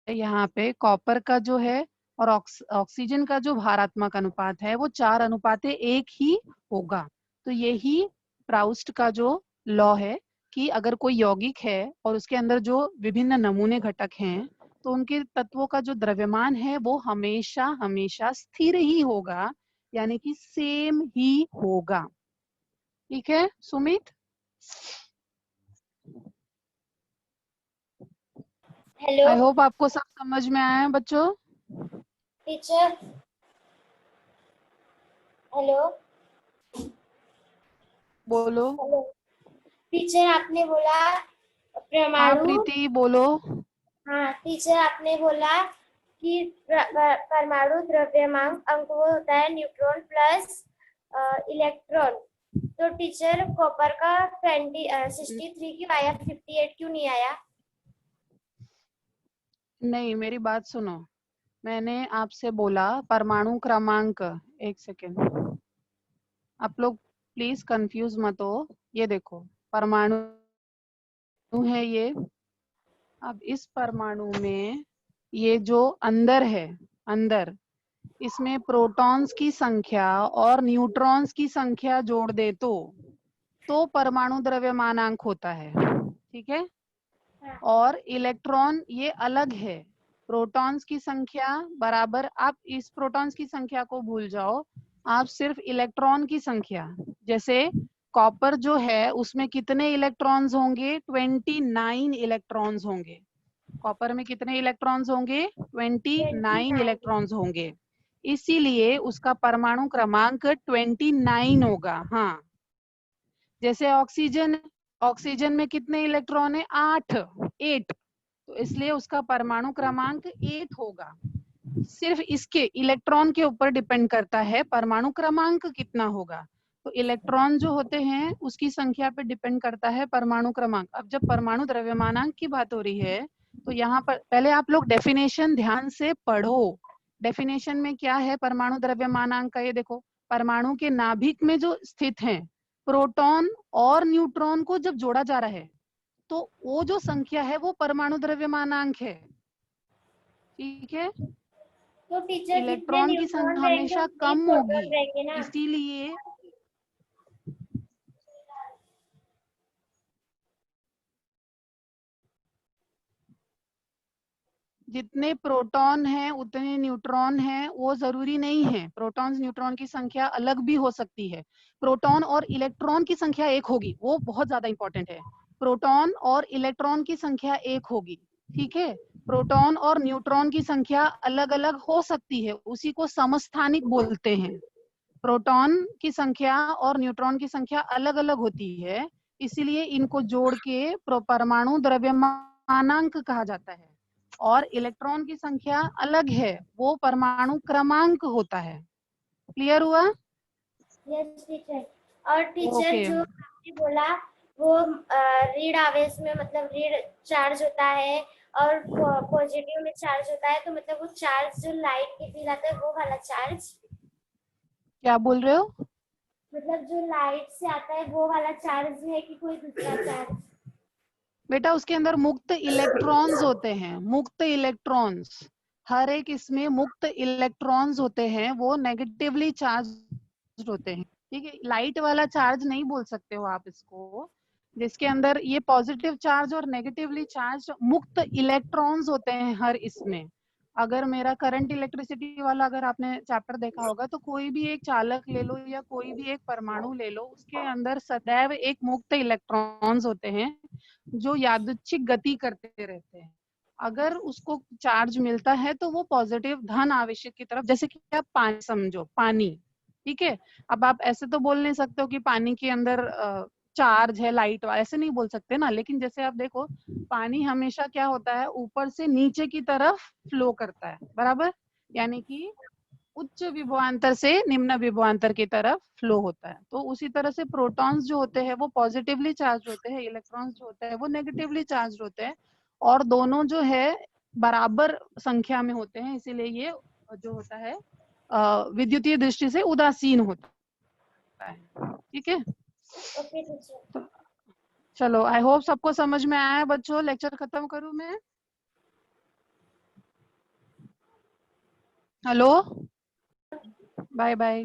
यहाँ पे कॉपर का जो है और ऑक्सीजन का जो भारात्मक अनुपात है वो 4:1 ही होगा। तो यही प्राउस्ट का जो लॉ है कि अगर कोई यौगिक है और उसके अंदर जो विभिन्न नमूने घटक हैं, तो उनके तत्वों का जो द्रव्यमान है वो हमेशा हमेशा स्थिर ही होगा, यानी कि सेम ही होगा। ठीक है सुमित? हेलो आई होप आपको सब समझ में आया है बच्चों। टीचर। हेलो बोलो। हेलो टीचर, आपने बोला हाँ परमाणु। प्रीति बोलो। हाँ टीचर, आपने बोला कि परमाणु द्रव्यमांक अंक वो होता है न्यूट्रॉन प्लस इलेक्ट्रॉन। तो टीचर कॉपर का 63 की आया, 58 क्यों नहीं आया? नहीं, मेरी बात सुनो, मैंने आपसे बोला परमाणु क्रमांक। एक सेकेंड, आप लोग प्लीज कंफ्यूज मत हो। ये देखो परमाणु है ये, अब इस परमाणु में ये जो अंदर है, अंदर इसमें प्रोटॉन्स की संख्या और न्यूट्रॉन्स की संख्या जोड़ दे तो परमाणु द्रव्यमानांक होता है। ठीक है? और इलेक्ट्रॉन ये अलग है, प्रोटॉन्स की संख्या बराबर, आप इस प्रोटॉन्स की संख्या को भूल जाओ, आप सिर्फ इलेक्ट्रॉन की संख्या, जैसे कॉपर जो है उसमें कितने इलेक्ट्रॉन्स होंगे? 29 इलेक्ट्रॉन्स होंगे। कॉपर में कितने इलेक्ट्रॉन्स होंगे? 29 इलेक्ट्रॉन्स होंगे, इसीलिए उसका परमाणु क्रमांक 29 होगा। हाँ, जैसे ऑक्सीजन में कितने इलेक्ट्रॉन है? 8, तो इसलिए उसका परमाणु क्रमांक 8 होगा। सिर्फ इसके इलेक्ट्रॉन के ऊपर डिपेंड करता है परमाणु क्रमांक कितना होगा। तो इलेक्ट्रॉन जो होते हैं उसकी संख्या पे डिपेंड करता है परमाणु क्रमांक। अब जब परमाणु द्रव्यमानांक की बात हो रही है तो यहाँ पर पहले आप लोग डेफिनेशन ध्यान से पढ़ो। डेफिनेशन में क्या है परमाणु द्रव्यमानांक का, ये देखो, परमाणु के नाभिक में जो स्थित हैं प्रोटॉन और न्यूट्रॉन को जब जोड़ा जा रहा है तो वो जो संख्या है वो परमाणु द्रव्यमानांक है। ठीक है, तो टीचर जितने इलेक्ट्रॉन की न्यूट्रॉन संख्या रहेंगे हमेशा उतने ही कम होगी, प्रोटॉन रहेंगे ना। इसीलिए जितने प्रोटॉन हैं उतने न्यूट्रॉन हैं वो जरूरी नहीं है। प्रोटॉन्स न्यूट्रॉन की संख्या अलग भी हो सकती है। प्रोटॉन और इलेक्ट्रॉन की संख्या एक होगी, वो बहुत ज्यादा इंपॉर्टेंट है। प्रोटॉन और इलेक्ट्रॉन की संख्या एक होगी, ठीक है। प्रोटॉन और न्यूट्रॉन की संख्या अलग अलग हो सकती है, उसी को समस्थानिक बोलते हैं। प्रोटॉन की संख्या और न्यूट्रॉन की संख्या अलग अलग होती है, इसीलिए इनको जोड़ के परमाणु द्रव्यमानांक कहा जाता है। और इलेक्ट्रॉन की संख्या अलग है, वो परमाणु क्रमांक होता है। क्लियर हुआ? Yes teacher. और टीचर ओके, जो आपने बोला वो ऋण आवेश में मतलब ऋण चार्ज होता है और पॉजिटिव में चार्ज होता है, तो मतलब वो चार्ज जो लाइट के फील आता है वो वाला चार्ज, क्या बोल रहे हो? मतलब जो लाइट से आता है वो वाला चार्ज है कि कोई दूसरा चार्ज? बेटा उसके अंदर मुक्त इलेक्ट्रॉन्स होते हैं, मुक्त इलेक्ट्रॉन्स, हर एक इसमें मुक्त इलेक्ट्रॉन्स होते हैं, वो नेगेटिवली चार्ज होते हैं। ठीक है, लाइट वाला चार्ज नहीं बोल सकते हो आप इसको, जिसके अंदर ये पॉजिटिव चार्ज और नेगेटिवली चार्ज मुक्त इलेक्ट्रॉन्स होते हैं हर इसमें। अगर मेरा करंट इलेक्ट्रिसिटी वाला अगर आपने चैप्टर देखा होगा तो कोई भी एक चालक ले लो या कोई भी एक परमाणु ले लो, उसके अंदर सदैव एक मुक्त इलेक्ट्रॉन्स होते हैं जो यादृच्छिक गति करते रहते हैं। अगर उसको चार्ज मिलता है तो वो पॉजिटिव धन आवेशित की तरफ, जैसे कि आप पानी समझो, पानी, ठीक है। अब आप ऐसे तो बोल नहीं सकते हो कि पानी के अंदर चार्ज है लाइट, ऐसे नहीं बोल सकते ना। लेकिन जैसे आप देखो, पानी हमेशा क्या होता है, ऊपर से नीचे की तरफ फ्लो करता है, बराबर, यानी कि उच्च विभवांतर से निम्न विभवांतर की तरफ फ्लो होता है। तो उसी तरह से प्रोटॉन्स जो होते हैं वो पॉजिटिवली चार्ज होते हैं, इलेक्ट्रॉन्स जो होते हैं वो नेगेटिवली चार्ज होते हैं, और दोनों जो है बराबर संख्या में होते हैं, इसीलिए ये जो होता है विद्युतीय दृष्टि से उदासीन होता है। ठीक है, ओके टीचर। चलो, आई होप सबको समझ में आया है बच्चों। लेक्चर खत्म करूं मैं? Hello, bye bye.